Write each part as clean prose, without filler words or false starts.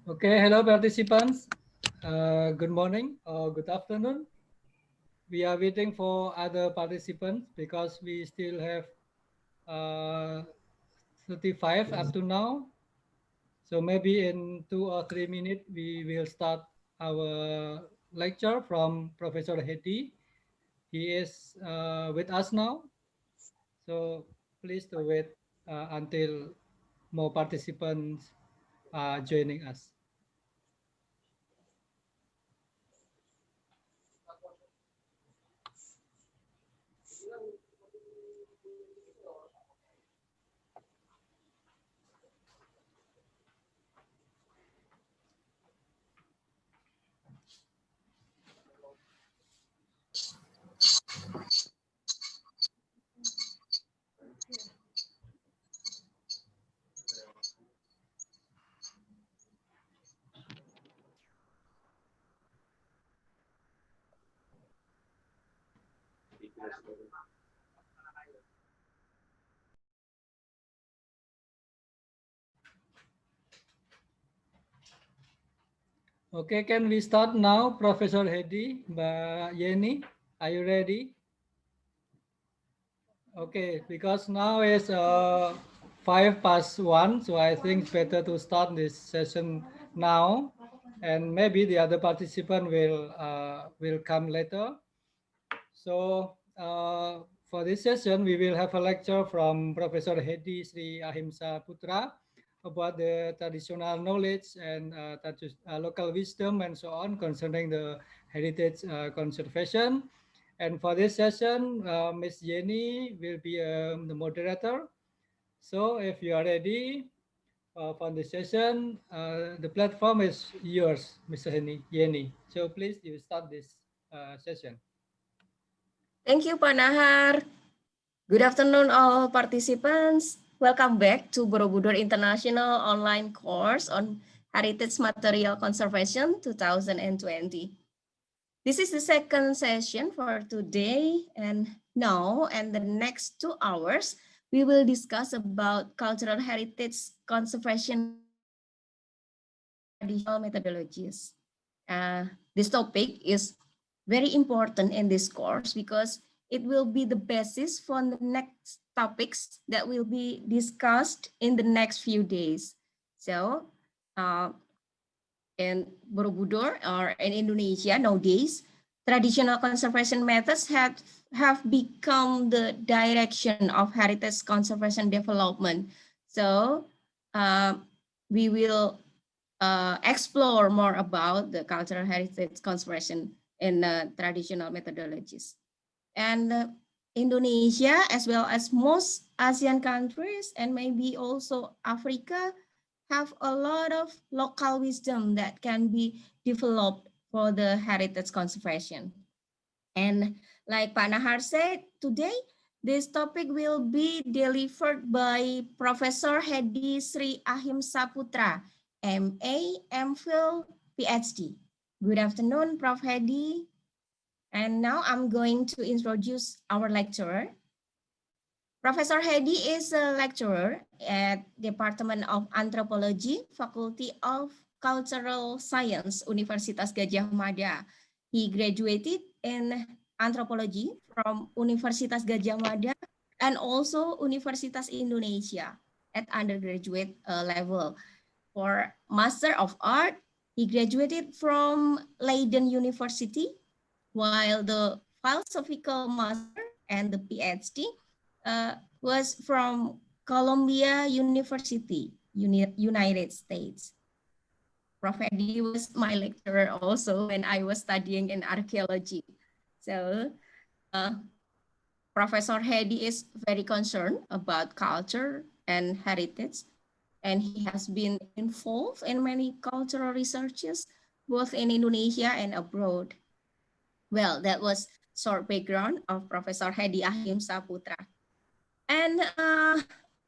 Okay, hello participants. Good morning or good afternoon. We are waiting for other participants because we still have uh, 35 up to now. So maybe in 2 or 3 minutes we will start our lecture from Professor Heddy. He is with us now. So please to wait until more participants are joining us. Okay, can we start now, Professor Heddy, Mbak Yeni? Are you ready? Okay, because now is 1:05, so I think it's better to start this session now, and maybe the other participant will come later. So for this session, we will have a lecture from Professor Heddy Shri Ahimsa-Outra about the traditional knowledge and local wisdom and so on concerning the heritage conservation. And for this session, Ms. Jenny will be the moderator. So if you are ready for the session, the platform is yours, Mr. Jenny. So please you start this session. Thank you, Pak Nahar. Good afternoon, all participants. Welcome back to Borobudur International online course on Heritage Material Conservation 2020. This is the second session for today, and now and the next 2 hours, we will discuss about cultural heritage conservation traditional methodologies. This topic is very important in this course because it will be the basis for the next topics that will be discussed in the next few days. So in Borobudur or in Indonesia nowadays, traditional conservation methods have become the direction of heritage conservation development. So we will explore more about the cultural heritage conservation in traditional methodologies. And Indonesia, as well as most ASEAN countries and maybe also Africa, have a lot of local wisdom that can be developed for the heritage conservation. And like Pak Nahar said, today this topic will be delivered by Professor Heddy Shri Ahimsa-Outra, MA, M.Phil, PhD. Good afternoon, Prof. Heddy. And now I'm going to introduce our lecturer. Professor Heddy is a lecturer at Department of Anthropology, Faculty of Cultural Science, Universitas Gadjah Mada. He graduated in anthropology from Universitas Gadjah Mada and also Universitas Indonesia at undergraduate level. For Master of Art, he graduated from Leiden University, while the philosophical master and the PhD was from Columbia University, United States. Prof. Heddy was my lecturer also when I was studying in archaeology. So Professor Heddy is very concerned about culture and heritage, and he has been involved in many cultural researches, both in Indonesia and abroad. Well, that was short background of Professor Heddy Ahimsa-Outra. And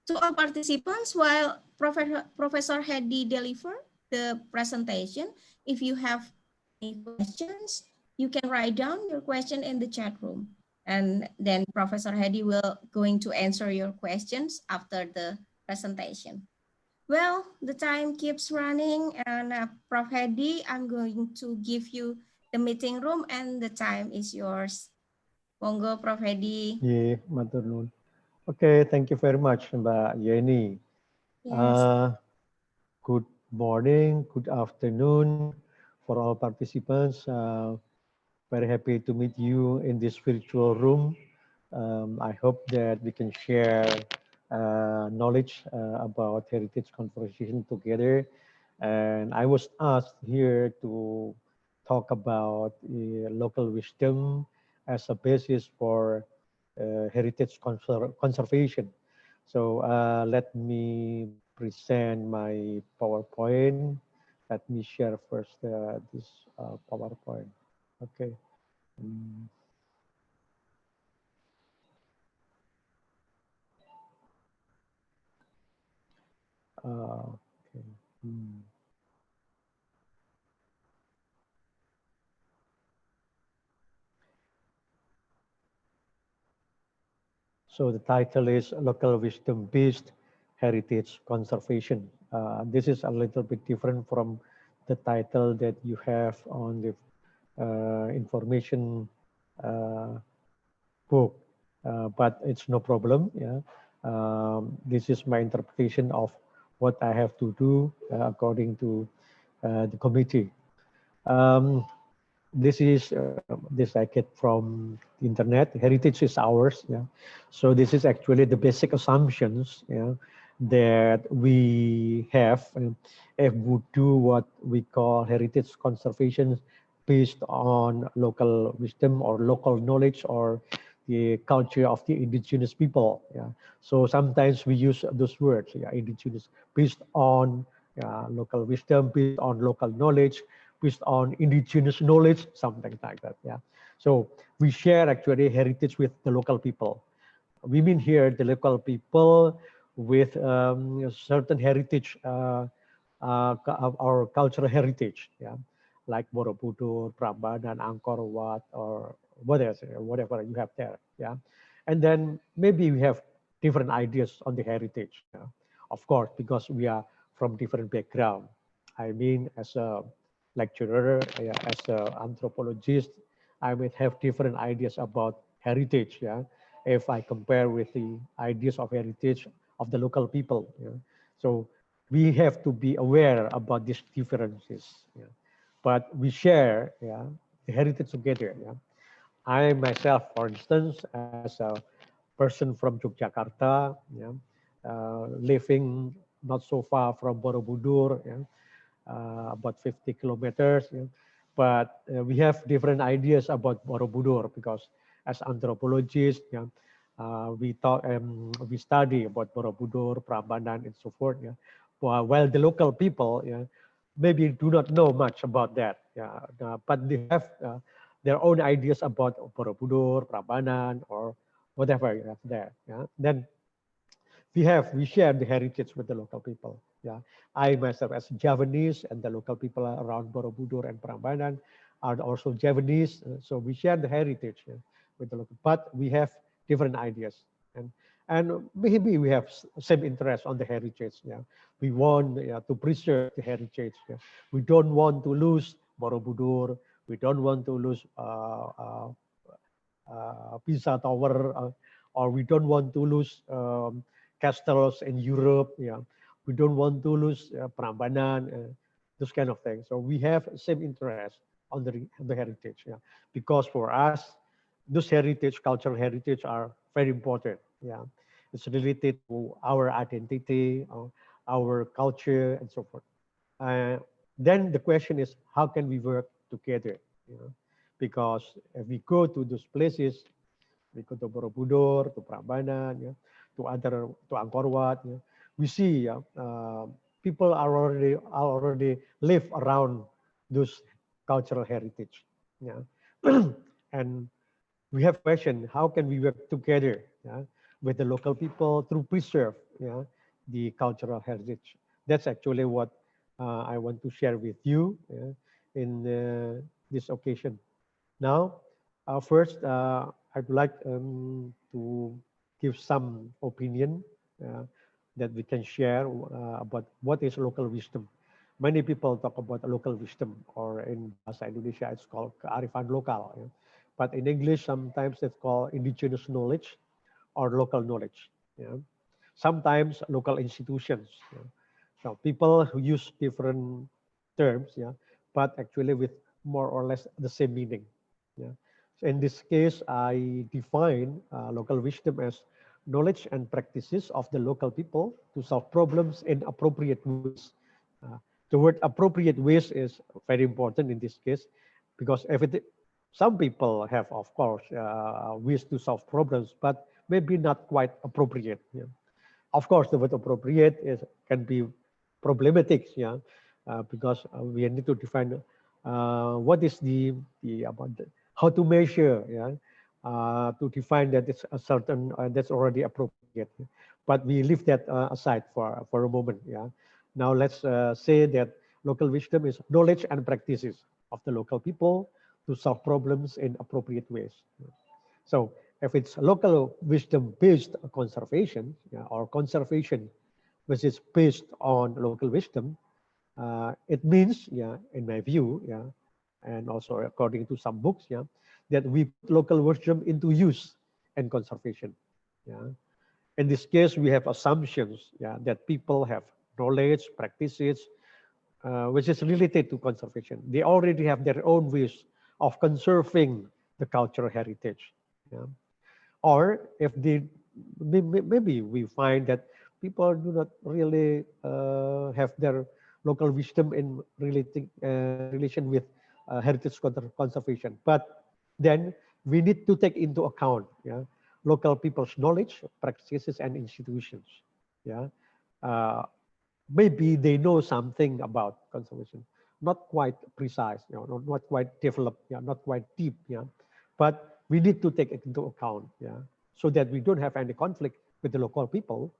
to all participants, while Professor Heddy delivered the presentation, if you have any questions, you can write down your question in the chat room. And then Professor Heddy will going to answer your questions after the presentation. Well, the time keeps running, and Prof. Heddy, I'm going to give you the meeting room, and the time is yours. Monggo, Prof. Heddy. Yeah, matur nuwun. Okay, thank you very much, Mbak Yeni. Yes. Good morning, good afternoon for all participants. Very happy to meet you in this virtual room. I hope that we can share knowledge about heritage conversation together. And I was asked here to talk about local wisdom as a basis for heritage conservation. So let me present my PowerPoint. Let me share first this PowerPoint. Okay. Mm, okay. Mm. So the title is Local Wisdom-Based Heritage Conservation. This is a little bit different from the title that you have on the information uh, book, but it's no problem. Yeah, this is my interpretation of what I have to do according to the committee. Um, this I get from the internet. Heritage is ours. Yeah, so this is actually the basic assumptions. Yeah, that we have if we do what we call heritage conservation based on local wisdom or local knowledge or the culture of the indigenous people. Yeah, so sometimes we use those words. Yeah, indigenous based on local wisdom, based on local knowledge, based on indigenous knowledge, something like that. Yeah. So we share actually heritage with the local people. We mean here the local people with certain heritage, of our cultural heritage. Yeah. Like Borobudur, Prambanan, Angkor Wat, or whatever you have there. Yeah. And then maybe we have different ideas on the heritage. Yeah. Of course, because we are from different background. I mean, as a lecturer, as an anthropologist, I might have different ideas about heritage. Yeah, if I compare with the ideas of heritage of the local people. Yeah? So we have to be aware about these differences. Yeah? But we share, yeah, the heritage together. Yeah? I myself, for instance, as a person from Yogyakarta, yeah, living not so far from Borobudur, yeah, about 50 kilometers. Yeah. But we have different ideas about Borobudur because as anthropologists, yeah, we study about Borobudur, Prambanan, and so forth. Yeah. While the local people, yeah, maybe do not know much about that. Yeah. But they have their own ideas about Borobudur, Prambanan, or whatever you have there. Yeah. Then we share the heritage with the local people. Yeah, I myself as Javanese and the local people around Borobudur and Prambanan are also Javanese. So we share the heritage, yeah, with the local, but we have different ideas, and maybe we have same interest on the heritage. Yeah, we want, yeah, to preserve the heritage. Yeah. We don't want to lose Borobudur. We don't want to lose Pisa Tower, or we don't want to lose castles in Europe. Yeah, we don't want to lose Prambanan, those kind of things. So we have same interest on the heritage. Yeah, because for us, those heritage, cultural heritage, are very important. Yeah, it's related to our identity, our culture, and so forth. Uh, then the question is, how can we work together? You know, because if we go to those places, we go to Borobudur, to Prambanan, yeah, to Angkor Wat, yeah, we see, yeah, people are already live around those cultural heritage. Yeah, and we have questioned how can we work together, yeah, with the local people to preserve, yeah, the cultural heritage. That's actually what I want to share with you, yeah, in this occasion. Now, first, I'd like to give some opinion uh, that we can share about what is local wisdom. Many people talk about local wisdom, or in Bahasa Indonesia, it's called kearifan lokal. Ya. But in English, sometimes it's called indigenous knowledge or local knowledge. Yeah. Sometimes local institutions. Yeah. So people who use different terms, yeah, but actually with more or less the same meaning. Yeah. So in this case, I define local wisdom as knowledge and practices of the local people to solve problems in appropriate ways. Uh, the word appropriate ways is very important in this case, because some people have, of course, ways to solve problems, but maybe not quite appropriate. Yeah. Of course, the word appropriate can be problematic, yeah, because we need to define what is how to measure, yeah, to define that it's a certain that's already appropriate. But we leave that aside for a moment, yeah. Now let's say that local wisdom is knowledge and practices of the local people to solve problems in appropriate ways. So if it's local wisdom-based conservation, yeah, or conservation which is based on local wisdom, it means, yeah, in my view, yeah, and also according to some books, yeah, that we put local wisdom into use and conservation. Yeah. In this case, we have assumptions, yeah, that people have knowledge, practices, which is related to conservation. They already have their own ways of conserving the cultural heritage. Yeah. Or if they, maybe we find that people do not really have their local wisdom in relation with heritage conservation. But then we need to take into account, yeah, local people's knowledge, practices, and institutions. Yeah, uh, maybe they know something about conservation, not quite precise, you know, not quite developed, yeah, not quite deep, yeah, but we need to take it into account, yeah, so that we don't have any conflict with the local people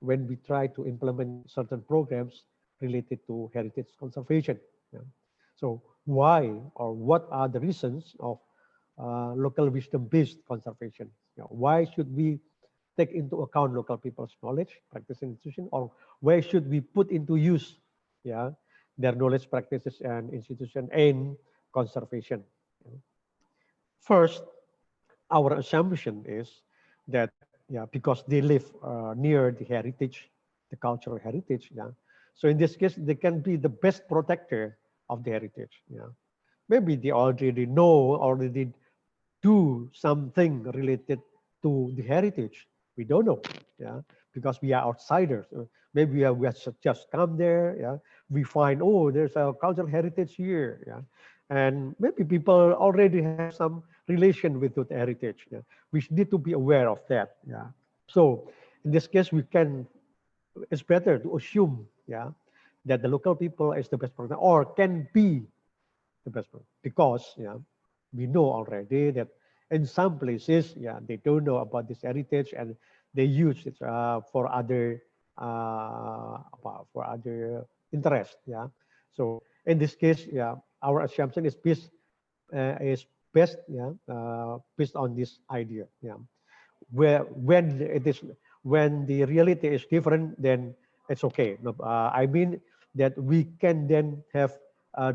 when we try to implement certain programs related to heritage conservation. Yeah. So why or what are the reasons of local wisdom-based conservation? You know, why should we take into account local people's knowledge, practice, and institution, or where should we put into use, yeah, their knowledge, practices, and institution in conservation? First, our assumption is that, yeah, because they live near the heritage, the cultural heritage, yeah. So in this case, they can be the best protector of the heritage, yeah. Maybe they already do something related to the heritage. We don't know, yeah, because we are outsiders. Maybe we have just come there, yeah. We find, oh, there's a cultural heritage here, yeah, and maybe people already have some relation with that heritage. Yeah. We need to be aware of that, yeah. So in this case, it's better to assume, yeah, that the local people is the best protector or can be the best protector, because, yeah, we know already that in some places, yeah, they don't know about this heritage and they use it for other interest. Yeah. So in this case, yeah, our assumption is best, yeah, based on this idea. Yeah. Where when the reality is different, then it's okay. No, I mean that we can then have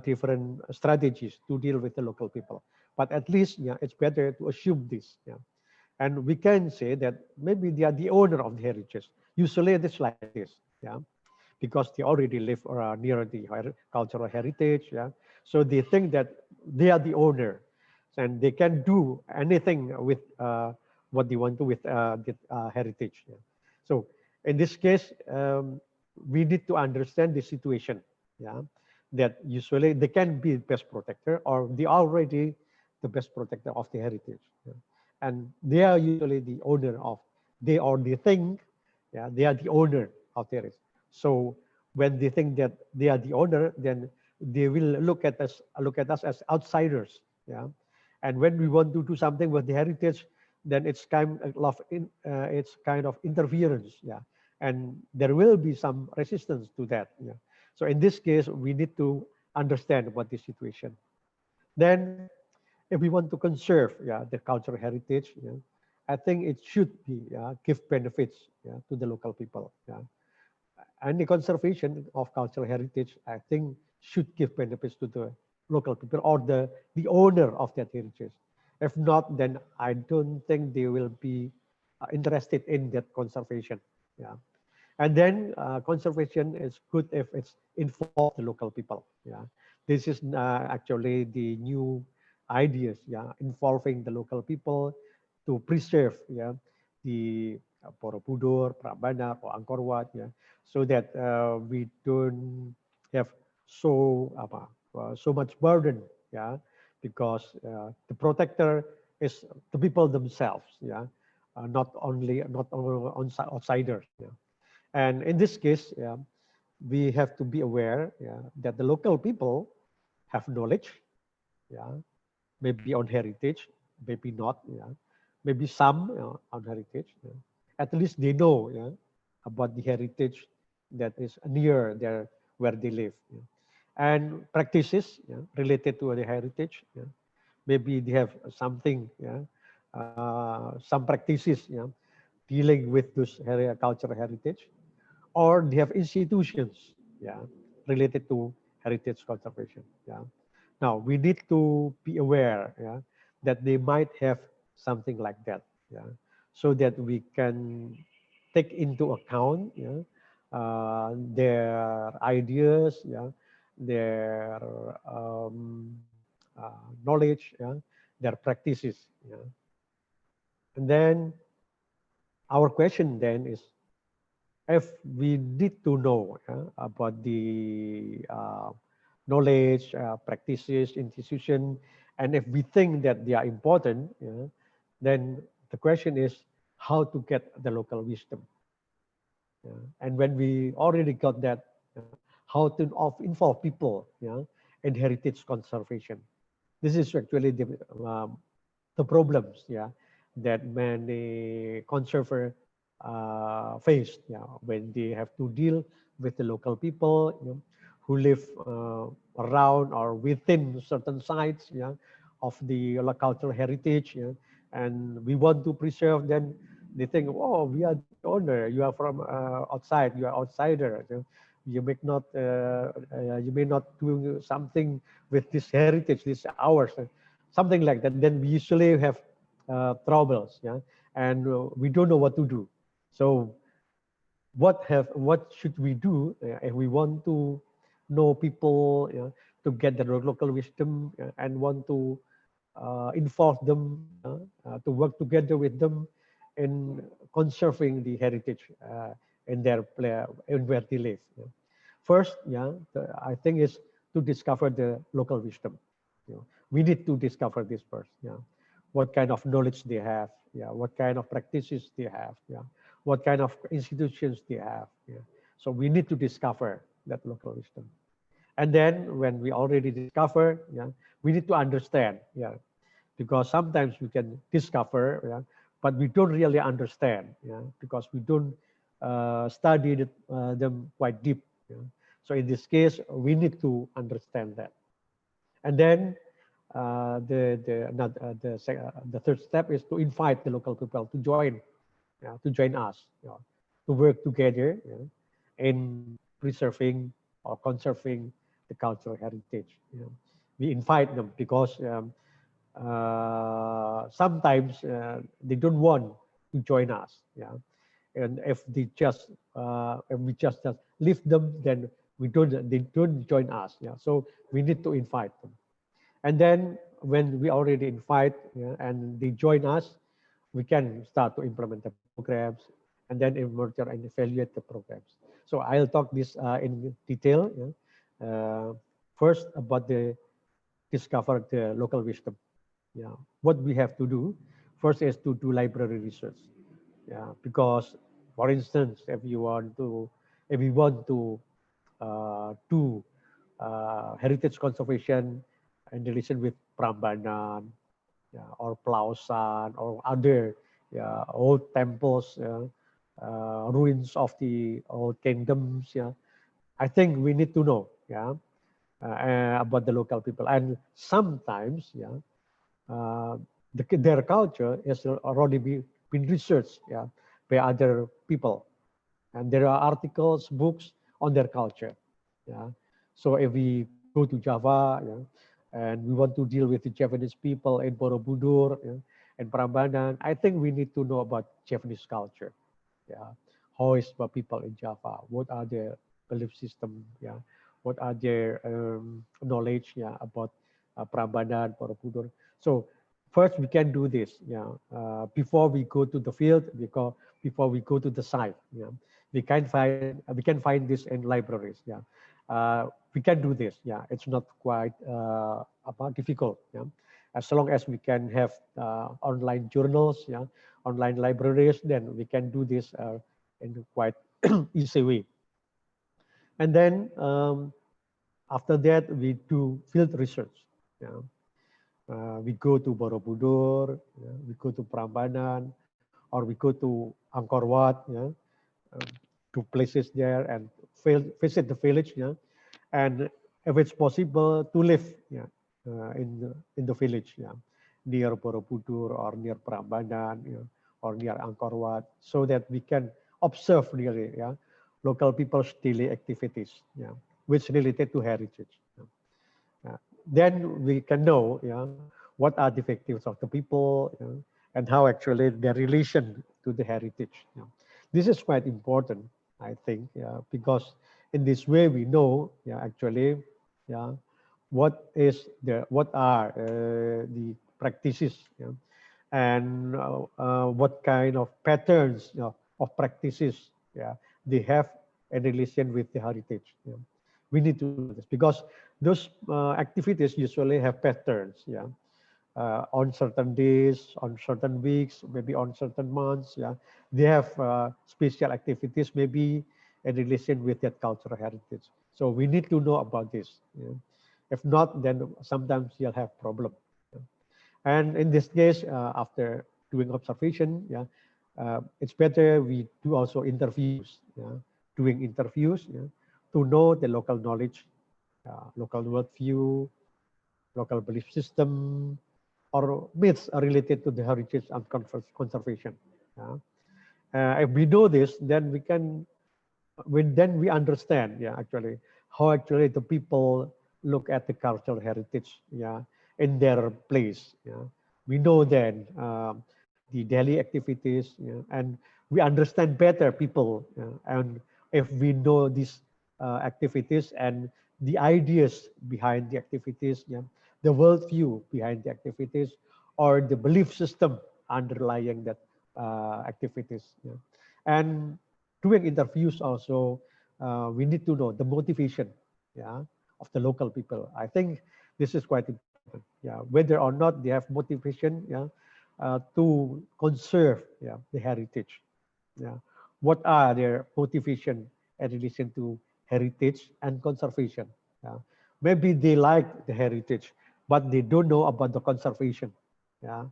different strategies to deal with the local people. But at least, yeah, it's better to assume this. Yeah. And we can say that maybe they are the owner of the heritage. Usually it's like this, yeah, because they already live near the cultural heritage, yeah. So they think that they are the owner, and they can do anything with what they want to with the heritage. Yeah. So in this case, we need to understand the situation, yeah, that usually they can be best protector or they already the best protector of the heritage. Yeah. And they are usually the owner of, they think, yeah, they are the owner of the heritage. So when they think that they are the owner, then they will look at us as outsiders. Yeah. And when we want to do something with the heritage, then it's kind of interference. Yeah. And there will be some resistance to that. Yeah. So in this case, we need to understand what the situation. Then if we want to conserve, yeah, the cultural heritage, yeah, I think it should be give benefits to the local people. And the conservation of cultural heritage, I think, should give benefits to the local people or the owner of that heritage. If not, then I don't think they will be interested in that conservation. Yeah. And then conservation is good if it's involve the local people. Yeah. This is actually the new ideas. Yeah. Involving the local people to preserve. Yeah. The Borobudur, Prambanan, or Angkor Wat. Yeah. So that we don't have so much burden. Yeah. Because the protector is the people themselves. Yeah. Not only outsiders. Yeah. And in this case, we have to be aware that the local people have knowledge, yeah, maybe on heritage, maybe not, maybe some on heritage. At least they know about the heritage that is near their where they live. And practices related to the heritage. Maybe they have something, some practices dealing with those cultural heritage, or they have institutions related to heritage conservation. Now we need to be aware that they might have something like that, so that we can take into account their ideas, their knowledge, their practices. And then our question then is, if we need to know about the knowledge, practices, institution, and if we think that they are important, then the question is how to get the local wisdom. And when we already got that, how to involve people in heritage conservation. This is actually the problems that many conservators face when they have to deal with the local people who live around or within certain sites of the cultural heritage, and we want to preserve them. They think, oh, we are the owner, you are from outside, you are outsider, you may not do something with this heritage, this ours, something like that. Then we usually have troubles, and we don't know what to do. So what should we do if we want to know people, to get the local wisdom, and want to involve them, to work together with them in conserving the heritage in in where they live. First, I think is to discover the local wisdom. We need to discover this first. What kind of knowledge they have, what kind of practices they have, what kind of institutions they have. So we need to discover that local wisdom. And then when we already discover, we need to understand, because sometimes we can discover, but we don't really understand, because we don't study them quite deep. So in this case, we need to understand that. And then the third step is to invite the local people to join us, to work together in preserving or conserving the cultural heritage. We invite them because sometimes they don't want to join us. And if we just leave them, then they don't join us. So we need to invite them. And then when we already invite and they join us, we can start to implement the programs and then monitor and evaluate the programs. So I'll talk this in detail. First, about the discover the local wisdom. What we have to do first is to do library research. Because, for instance, if we want to do heritage conservation in relation with Prambanan, or Plausan, or other old temples, ruins of the old kingdoms. I think we need to know about the local people. And sometimes their culture is been researched, yeah, by other people. And there are articles, books on their culture. Yeah. So if we go to Java, yeah, and we want to deal with the Japanese people in Borobudur, yeah, and Prambanan, I think we need to know about Japanese culture. Yeah. How is the people in Java? What are their belief system? Yeah. What are their knowledge? Yeah, about Prambanan, Borobudur. So first we can do this. Yeah. Before we go to the field, before we go to the site. Yeah. We can find this in libraries. Yeah. We can do this. Yeah. It's not quite about difficult. Yeah. As long as we can have online journals, yeah, online libraries, then we can do this in a quite easy way. And then after that, we do field research. Yeah. We go to Borobudur, yeah, we go to Prambanan, or we go to Angkor Wat, yeah, um, to places there and visit the village, yeah, and if it's possible to live, yeah, in the village, yeah, near Borobudur or near Prambanan, yeah, or near Angkor Wat, so that we can observe really, yeah, local people's daily activities, yeah, which related to heritage. Yeah. Then we can know, yeah, what are the effectives of the people, you know, and how actually their relation to the heritage. You know. This is quite important, I think, yeah, because in this way we know, yeah, actually, yeah, what are the practices, yeah, and what kind of patterns, you know, of practices, yeah, they have in relation with the heritage. Yeah. We need to know this because those activities usually have patterns, yeah, on certain days, on certain weeks, maybe on certain months, yeah. They have special activities, maybe in relation with that cultural heritage. So we need to know about this. Yeah. If not, then sometimes you'll have problem. Yeah. And in this case, after doing observation, yeah, it's better we do also interviews, yeah, doing interviews, yeah, to know the local knowledge, local worldview, local belief system, or myths are related to the heritage and conservation. Yeah. If we know this, then then we understand, yeah, actually, how actually the people look at the cultural heritage, yeah, in their place. Yeah. We know then the daily activities, yeah, and we understand better people. Yeah, and if we know these activities and the ideas behind the activities, yeah, the worldview behind the activities, or the belief system underlying that activities. Yeah. And doing interviews also, we need to know the motivation, yeah, of the local people. I think this is quite important. Yeah, whether or not they have motivation, yeah, to conserve, yeah, the heritage. Yeah, what are their motivation in relation to heritage and conservation? Yeah, maybe they like the heritage, but they don't know about the conservation. Yeah,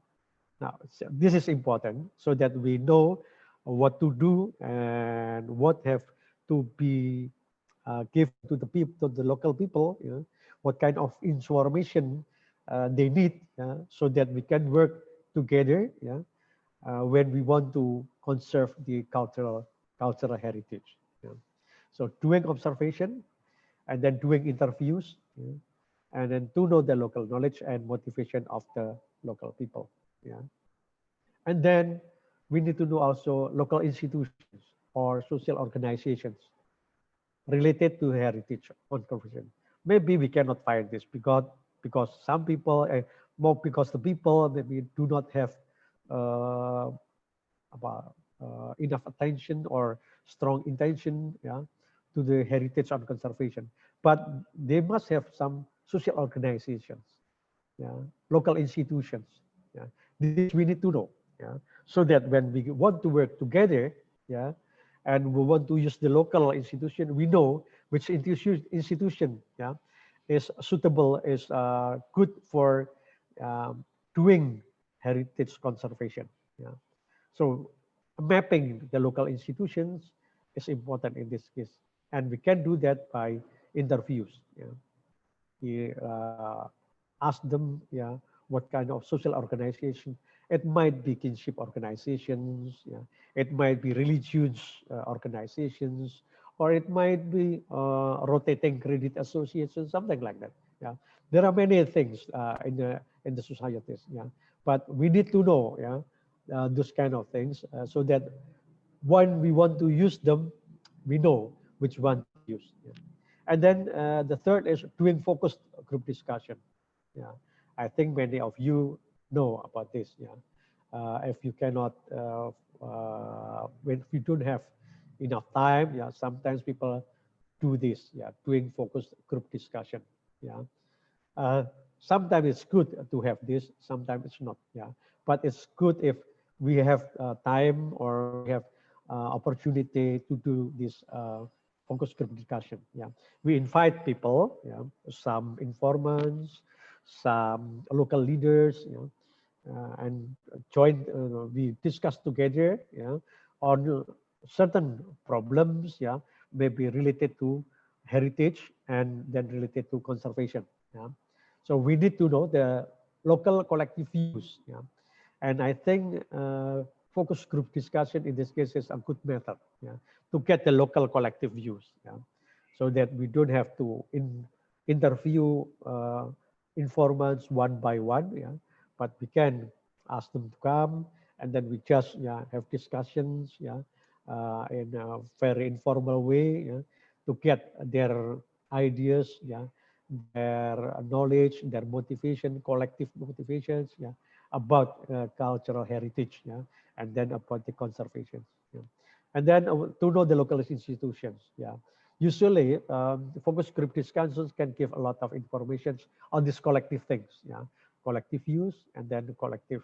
now, so this is important so that we know what to do and what have to be given to the people, to the local people, you know, what kind of information they need, so that we can work together, yeah, when we want to conserve the cultural heritage. Yeah. So doing observation and then doing interviews, yeah, and then to know the local knowledge and motivation of the local people. Yeah. And then we need to know also local institutions or social organizations related to heritage conservation. Maybe we cannot find this because some people, more because the people maybe do not have uh, enough attention or strong intention, yeah, to the heritage and conservation. But they must have some social organizations, yeah, local institutions. Yeah. This we need to know, yeah, so that when we want to work together, yeah, and we want to use the local institution, we know which institution, yeah, is suitable, is good for doing heritage conservation. Yeah. So mapping the local institutions is important in this case, and we can do that by interviews. Yeah. We ask them, yeah, what kind of social organization It might be kinship organizations, yeah. It might be religious organizations, or it might be rotating credit associations, something like that. Yeah, there are many things in the societies. Yeah, but we need to know, yeah, those kind of things so that when we want to use them, we know which one to use. Yeah. And then the third is doing focused group discussion. Yeah, I think many of you know about this. Yeah, if you cannot, when you don't have enough time, yeah, sometimes people do this. Yeah, doing focused group discussion. Yeah, uh, sometimes it's good to have this, sometimes it's not. Yeah, but it's good if we have time or we have opportunity to do this focus group discussion. Yeah, we invite people. Yeah, some informants, some local leaders. You know, and join. We discuss together. Yeah, on certain problems. Yeah, maybe related to heritage and then related to conservation. Yeah. So we need to know the local collective views. Yeah. And I think focus group discussion in this case is a good method, yeah, to get the local collective views. Yeah. So that we don't have to interview informants one by one. Yeah. But we can ask them to come and then we just, yeah, have discussions, yeah, in a very informal way, yeah, to get their ideas, yeah, their knowledge, their motivation, collective motivations, yeah, about cultural heritage, yeah, and then about the conservation, yeah. And then to know the local institutions, yeah. Usually, the focus group discussions can give a lot of information on these collective things, yeah, collective views, and then the collective,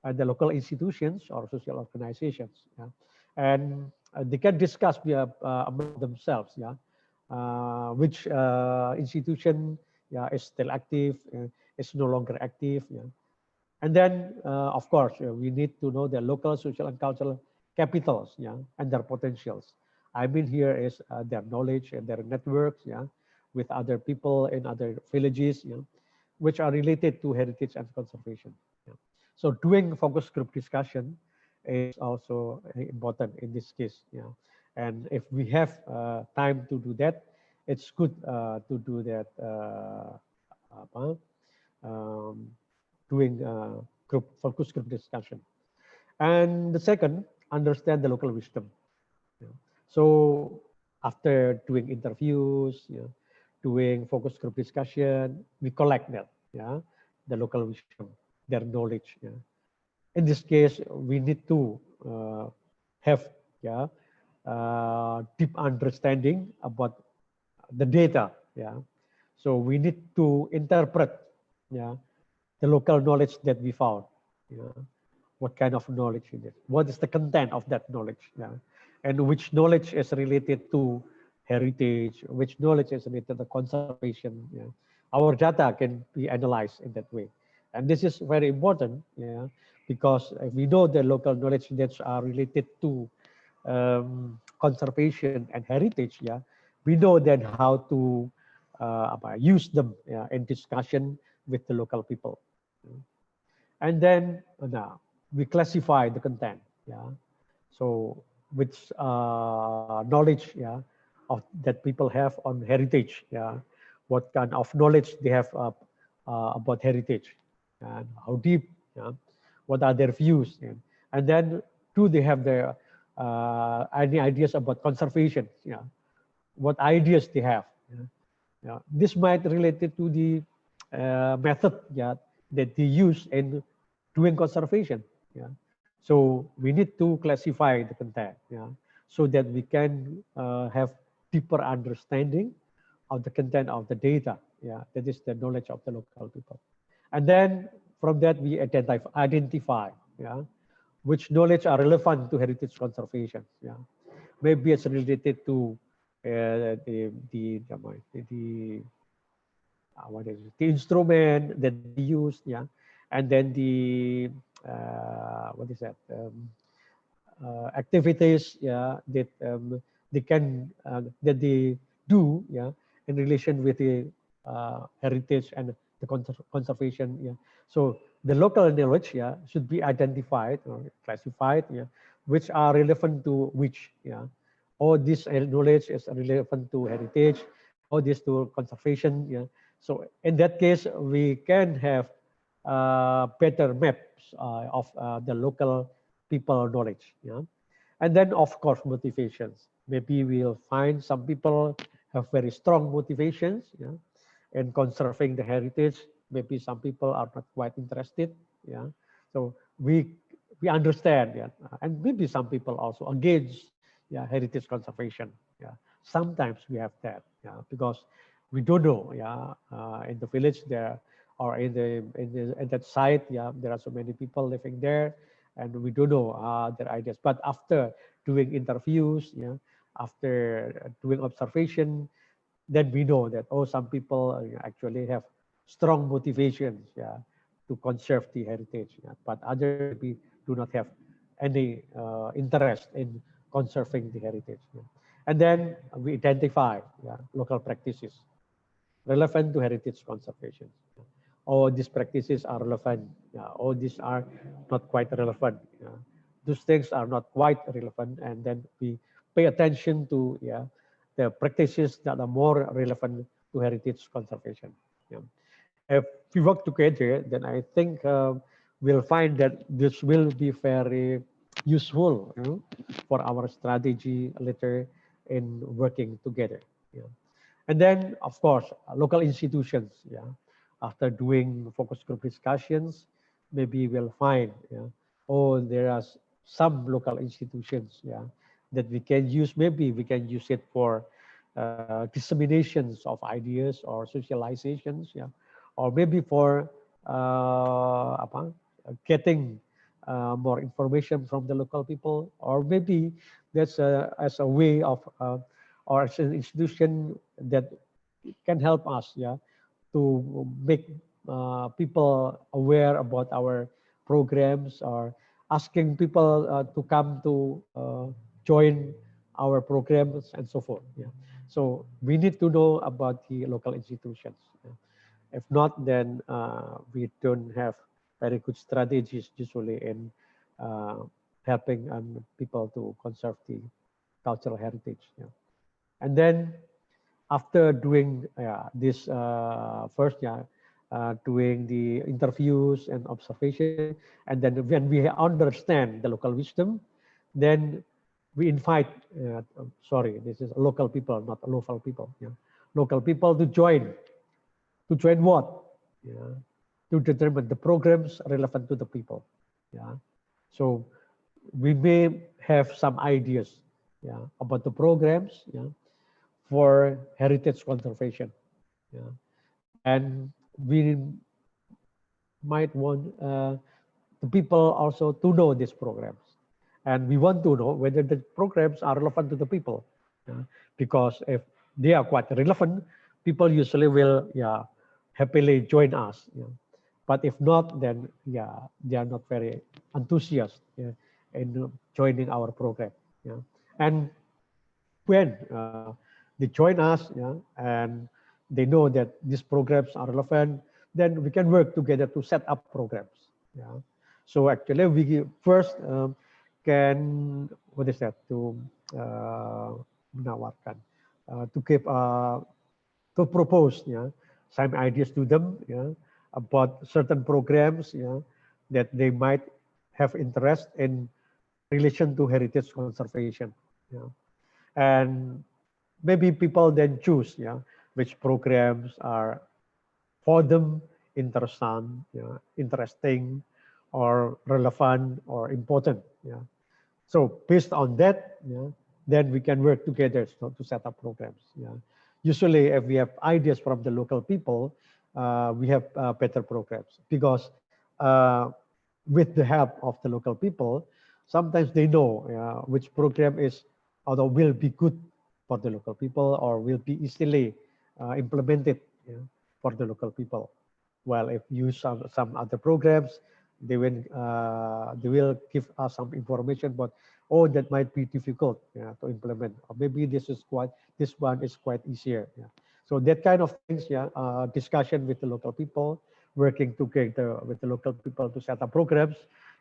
and the local institutions or social organizations, yeah, and they can discuss among themselves, yeah, which institution, yeah, is still active, is no longer active, yeah. And then, of course, we need to know the local social and cultural capitals, yeah, and their potentials. I mean, here is their knowledge and their networks, yeah, with other people in other villages, yeah, which are related to heritage and conservation. Yeah. So doing focus group discussion is also important in this case. Yeah. And if we have time to do that, it's good to do that um, doing focus group discussion. And the second, understand the local wisdom. Yeah. So after doing interviews, yeah, doing focus group discussion, we collect that, yeah, the local wisdom, their knowledge. Yeah. In this case, we need to have, yeah, deep understanding about the data. Yeah. So we need to interpret, yeah, the local knowledge that we found. Yeah. What kind of knowledge it is? What is the content of that knowledge? Yeah. And which knowledge is related to heritage? Which knowledge is related to conservation? Yeah. Our data can be analyzed in that way. And this is very important, yeah, because if we know the local knowledge that are related to conservation and heritage, yeah, we know then how to use them, yeah, in discussion with the local people. And then now we classify the content, yeah. So which knowledge, yeah, of that people have on heritage, yeah, what kind of knowledge they have about heritage, and how deep, yeah, what are their views, and then do they have their any ideas about conservation, yeah, what ideas they have, yeah. Yeah. This might related to the method, yeah, that they use in doing conservation. Yeah. So we need to classify the content, yeah, so that we can have deeper understanding of the content of the data. Yeah, that is the knowledge of the local people. And then from that we identify, yeah, which knowledge are relevant to heritage conservation. Yeah, maybe it's related to the what is it? The instrument that they use, yeah, and then the what is that activities, yeah, that they can that they do, yeah, in relation with the heritage and the conservation. Yeah. So the local knowledge, yeah, should be identified or classified, yeah, which are relevant to which, yeah. All this knowledge is relevant to heritage, all this to conservation, yeah. So in that case, we can have better maps of the local people knowledge, yeah. And then of course motivations. Maybe we'll find some people have very strong motivations, yeah, in conserving the heritage. Maybe some people are not quite interested, yeah. So we understand, yeah, and maybe some people also engage, yeah, heritage conservation, yeah. Sometimes we have that, yeah, because we don't know, yeah, in the village there or in that site, yeah, there are so many people living there, and we don't know their ideas. But after doing interviews, yeah, after doing observation, then we know that, oh, some people actually have strong motivations, yeah, to conserve the heritage, yeah, but others maybe do not have any interest in conserving the heritage, yeah. And then we identify, yeah, local practices relevant to heritage conservation. All these practices are relevant. Yeah, all these are not quite relevant. Yeah. Those things are not quite relevant, and then we pay attention to, yeah, the practices that are more relevant to heritage conservation. Yeah. If we work together, then I think we'll find that this will be very useful, you know, for our strategy later in working together. Yeah. And then, of course, local institutions, yeah. After doing focus group discussions, maybe we'll find, yeah, oh, there are some local institutions, yeah, that we can use. Maybe we can use it for disseminations of ideas or socializations, yeah, or maybe for getting more information from the local people, or maybe that's as a way of or as an institution that can help us, yeah, to make people aware about our programs, or asking people to come to join our programs and so forth. Yeah. So we need to know about the local institutions. Yeah. If not, then we don't have very good strategies usually in uh, helping people to conserve the cultural heritage. Yeah. And then after doing this first, yeah, doing the interviews and observation, and then when we understand the local wisdom, then we invite, sorry, this is local people, not local people, yeah, local people to join what? Yeah, to determine the programs relevant to the people. Yeah, so we may have some ideas, yeah, about the programs, yeah, for heritage conservation. Yeah. And we might want the people also to know these programs. And we want to know whether the programs are relevant to the people. Yeah. Because if they are quite relevant, people usually will, yeah, happily join us. Yeah. But if not, then yeah, they are not very enthusiastic, yeah, in joining our program. Yeah. And when they join us, yeah, and they know that these programs are relevant, then we can work together to set up programs. Yeah. So actually, we first can, what is that, to menawarkan, to give, to propose, yeah, some ideas to them, yeah, about certain programs, yeah, that they might have interest in relation to heritage conservation. Yeah. And maybe people then choose, yeah, which programs are for them interesting or relevant or important. Yeah. So based on that, yeah, then we can work together to set up programs. Yeah. Usually, if we have ideas from the local people, we have better programs because with the help of the local people, sometimes they know which program is, although will be good for the local people or will be easily implemented, yeah, for the local people. While if you use some other programs, they will give us some information, but oh, that might be difficult, yeah, to implement, or maybe this one is quite easier. Yeah. So that kind of things, yeah, discussion with the local people, working together with the local people to set up programs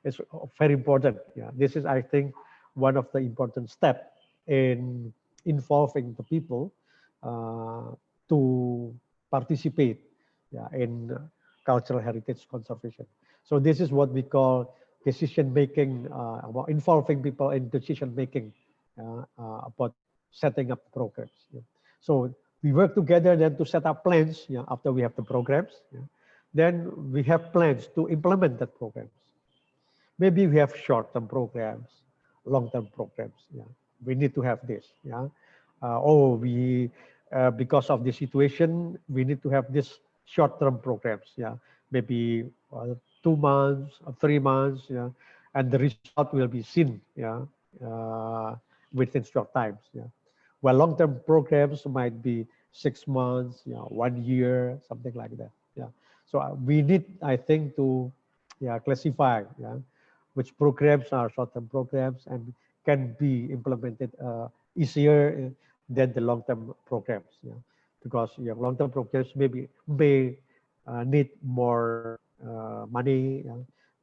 is very important. Yeah, this is, I think, one of the important step in involving the people uh, to participate, yeah, in cultural heritage conservation. So this is what we call decision making, about involving people in decision making about setting up programs. Yeah. So we work together then to set up plans, yeah, after we have the programs. Yeah. Then we have plans to implement that programs. Maybe we have short-term programs, long-term programs. Yeah, we need to have this. Yeah, we because of the situation, we need to have this short-term programs. Yeah, maybe 2 months or 3 months. Yeah, and the result will be seen. Yeah, uh, within short times. Yeah, while long-term programs might be 6 months. Yeah, 1 year, something like that. Yeah, so we need, I think, to classify. Yeah, which programs are short-term programs and can be implemented easier than the long-term programs. Yeah, because long-term programs may need more money,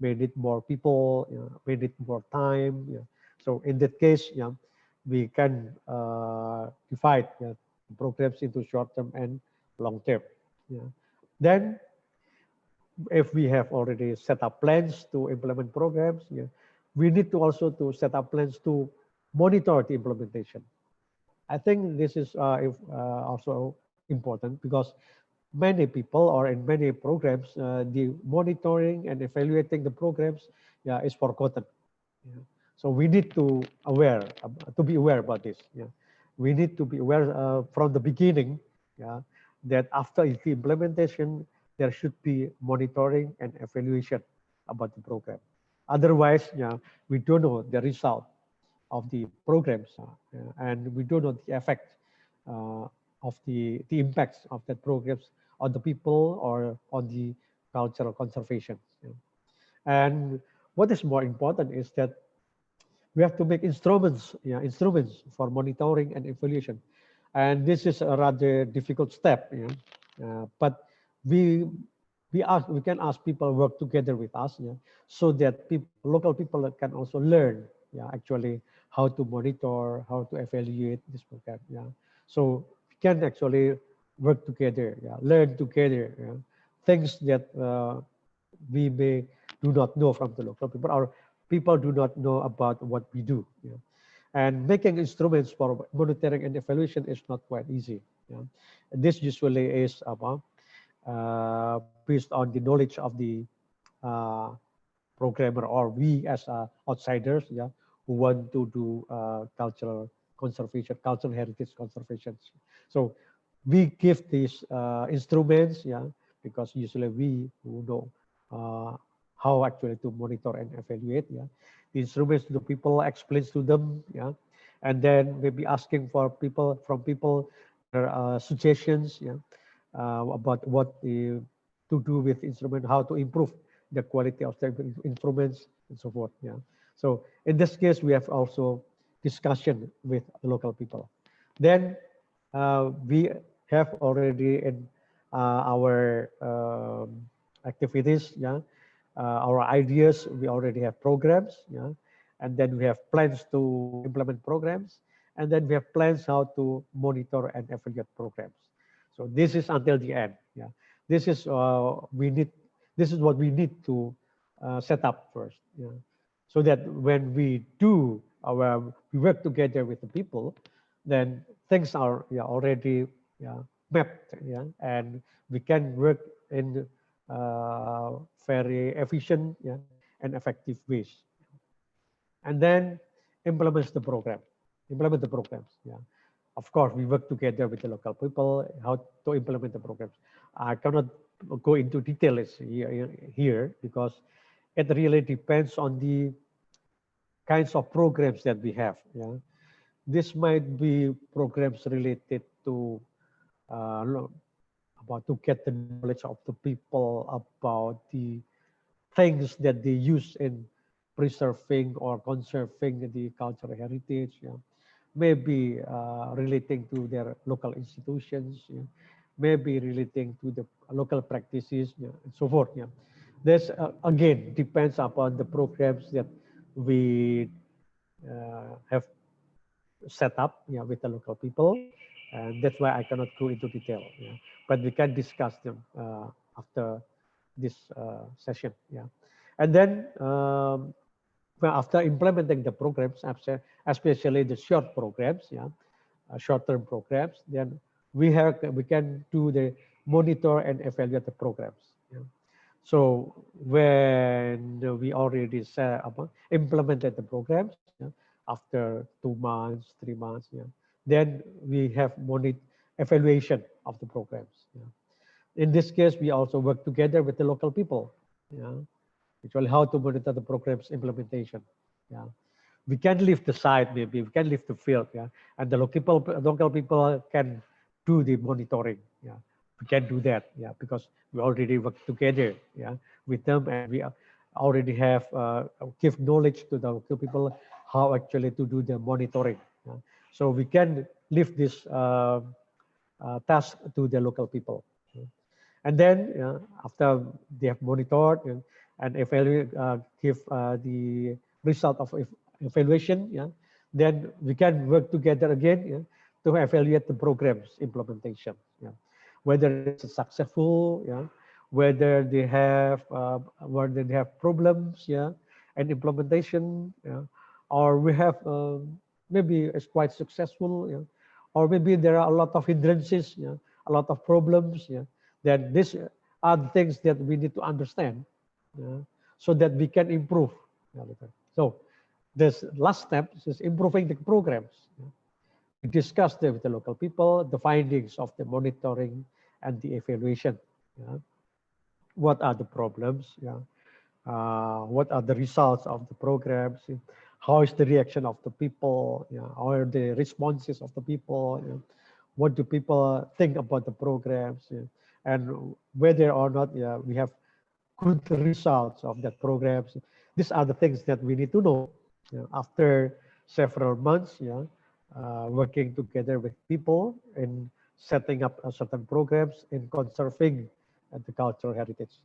may need more people, may need more time. Yeah. So in that case, we can divide programs into short-term and long-term. Yeah. Then if we have already set up plans to implement programs, we need to also to set up plans to monitor the implementation. I think this is also important because many people or in many programs, the monitoring and evaluating the programs, is forgotten. Yeah. So we need to be aware about this. Yeah. We need to be aware from the beginning, yeah, that after the implementation, there should be monitoring and evaluation about the program. Otherwise, yeah, we don't know the result of the programs, and we don't know the effect uh, of the impacts of that programs on the people or on the cultural conservation. Yeah. And what is more important is that we have to make instruments for monitoring and evaluation. And this is a rather difficult step, but we we can ask people work together with us, so that local people can also learn, actually how to monitor, how to evaluate this program, So we can actually work together, learn together, things that we may do not know from the local people, or people do not know about what we do. And making instruments for monitoring and evaluation is not quite easy. This usually is based on the knowledge of the uh, programmer, or we as outsiders, who want to do cultural conservation, cultural heritage conservation. So we give these instruments, because usually we who know how actually to monitor and evaluate, the instruments to the people, explains to them, and then maybe asking for people their suggestions, about what to do with instrument, how to improve the quality of the instruments and so forth. So in this case, we have also discussion with the local people. Then we have already in our activities, our ideas. We already have programs, and then we have plans to implement programs, and then we have plans how to monitor and evaluate programs. So this is until the end. This is we need. This is what we need to set up first. So that when we work together with the people, then things are already mapped, and we can work in very efficient, and effective ways. And then implement the programs. Of course, we work together with the local people how to implement the programs. I cannot go into details here because it really depends on the kinds of programs that we have. This might be programs related to about to get the knowledge of the people about the things that they use in preserving or conserving the cultural heritage. maybe relating to their local institutions, maybe relating to the local practices, and so forth. This again depends upon the programs that we have set up with the local people, and that's why I cannot go into detail. But we can discuss them after this session. And then well, after implementing the programs, especially the short programs, short-term programs, then we can do the monitor and evaluate the programs. So when we already implemented the programs, after 2 months, 3 months, then we have evaluation of the programs. In this case, we also work together with the local people. Actually, how to monitor the program's implementation. We can leave the site, maybe we can leave the field, and the local people can do the monitoring. We can do that, because we already work together, with them, and we already have give knowledge to the local people how actually to do the monitoring. So we can leave this task to the local people. And then after they have monitored and evaluate, give the result of evaluation, then we can work together again to evaluate the program's implementation. Whether it's successful, whether they have problems, and implementation, or we have maybe it's quite successful, or maybe there are a lot of hindrances, a lot of problems, then these are the things that we need to understand, so that we can improve. So this last step is improving the programs. We discussed with the local people the findings of the monitoring and the evaluation. What are the problems? What are the results of the programs? How is the reaction of the people? How are the responses of the people? What do people think about the programs? And whether or not we have good results of that programs. These are the things that we need to know after several months, working together with people in setting up certain programs in conserving the cultural heritage.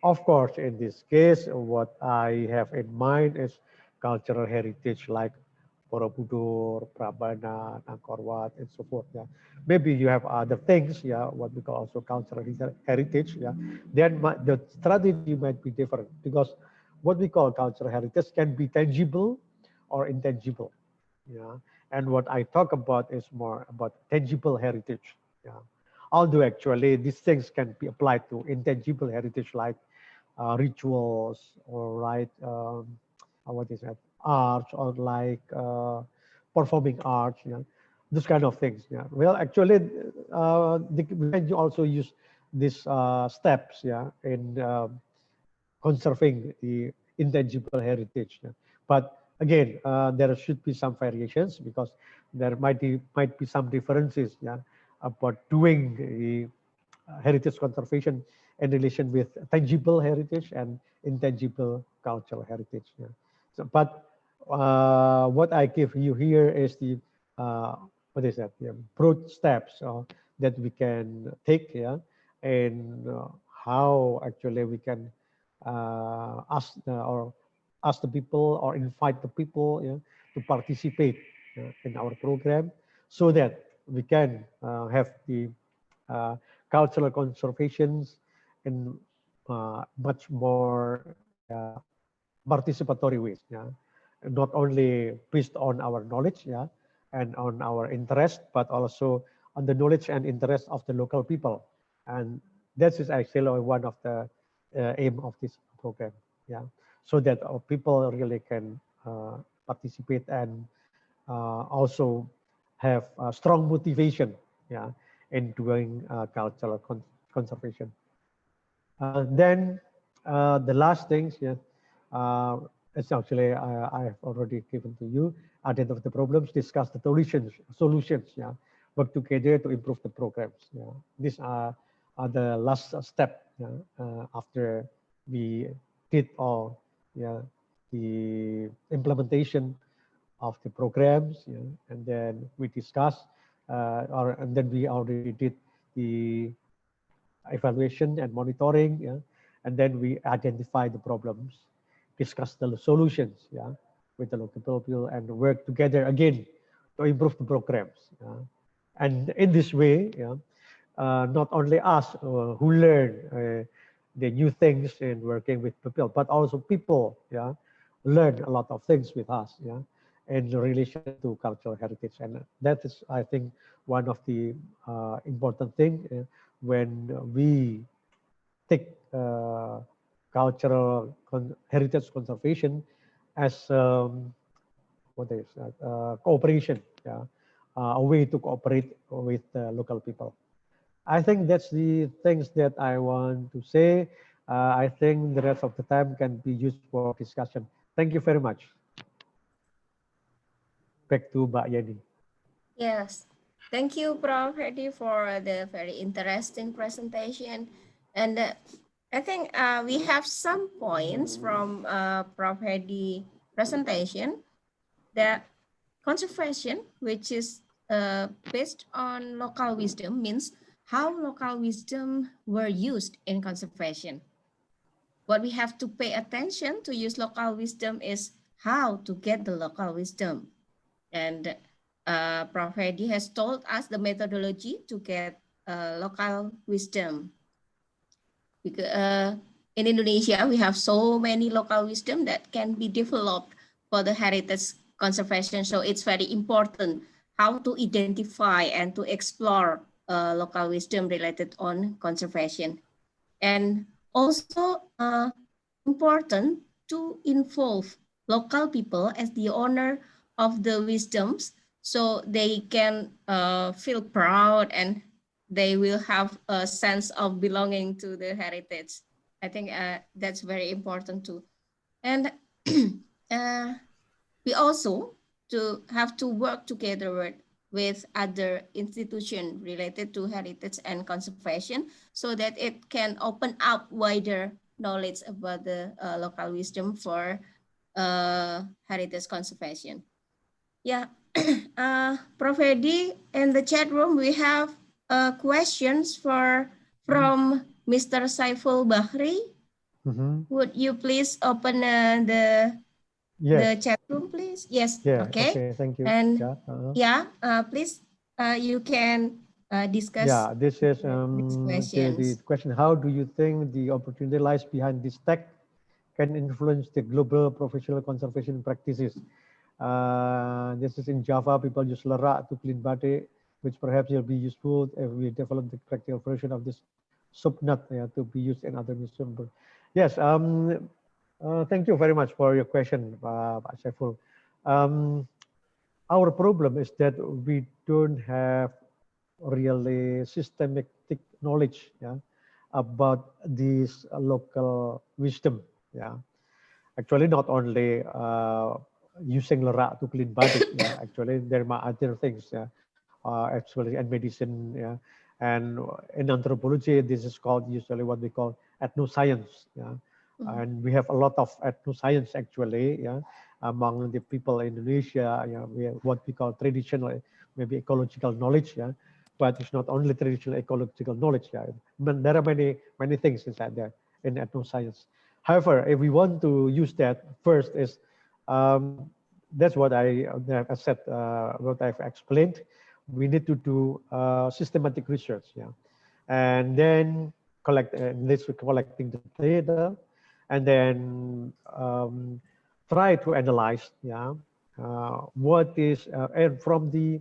Of course, in this case, what I have in mind is cultural heritage like Borobudur, Prambanan, Angkor Wat, and so forth. Maybe you have other things, what we call also cultural heritage. Then the strategy might be different, because what we call cultural heritage can be tangible or intangible. And what I talk about is more about tangible heritage. Although actually these things can be applied to intangible heritage like rituals or what is that, arts, or like performing arts, those kind of things. Well, actually, we can also use these steps, in conserving the intangible heritage. But again, there should be some variations, because there might be some differences, about doing the heritage conservation in relation with tangible heritage and intangible cultural heritage. So, but what I give you here is the what is that? Broad steps that we can take, and how actually we can ask the people or invite the people to participate in our program, so that we can have the cultural conservations in much more participatory ways. Not only based on our knowledge, and on our interest, but also on the knowledge and interest of the local people. And this is actually one of the aim of this program. So that our people really can participate and also have a strong motivation, in doing cultural conservation. Then the last things, it's actually I have already given to you. Identify the problems, discuss the solutions, work together to improve the programs. These are the last step after we did all the implementation of the programs, and then we discuss, and then we already did the evaluation and monitoring, and then we identify the problems, discuss the solutions, with the local people, and work together again to improve the programs. And in this way, not only us who learn the new things in working with people, but also people, learn a lot of things with us, in relation to cultural heritage. And that is, I think, one of the important thing when we take cultural heritage conservation as what is cooperation, a way to cooperate with local people. I think that's the things that I want to say. I think the rest of the time can be used for discussion. Thank you very much. Back to Mbak Yeni. Yes, thank you, Prof. Heddy, for the very interesting presentation. And I think we have some points from Prof. Heddy presentation that conservation, which is based on local wisdom, means how local wisdom were used in conservation. What we have to pay attention to use local wisdom is how to get the local wisdom. And Prof. Heddy has told us the methodology to get local wisdom. Because in Indonesia, we have so many local wisdom that can be developed for the heritage conservation. So it's very important how to identify and to explore local wisdom related on conservation. And also important to involve local people as the owner of the wisdoms, so they can feel proud and they will have a sense of belonging to the heritage. I think that's very important too. And we also have to work together with other institutions related to heritage and conservation, so that it can open up wider knowledge about the local wisdom for heritage conservation. Yeah, Prof. Heddy, in the chat room, we have questions from Mr. Saiful Bahri. Would you please open the chat room, please? Yes. Yeah. Okay. Thank you. And please, you can discuss. Yeah, this is the question. How do you think the opportunity lies behind this tech can influence the global professional conservation practices? This is in Java. People use lerak to clean batik, which perhaps will be useful if we develop the practical version of this subnut to be used in other museums. Yes. Thank you very much for your question, Pak Saiful. Our problem is that we don't have really systematic knowledge about this local wisdom. Actually, not only using lerak to clean batik. Actually, there are other things. Actually, and medicine. And in anthropology, this is called usually what we call ethnoscience. And we have a lot of ethnoscience actually. Among the people in Indonesia, we have what we call traditional, maybe ecological knowledge. But it's not only traditional ecological knowledge. But there are many things inside there in ethnoscience. However, if we want to use that, first is that's what I said, what I've explained. We need to do systematic research, and then collecting the data, and then try to analyze, what is and from the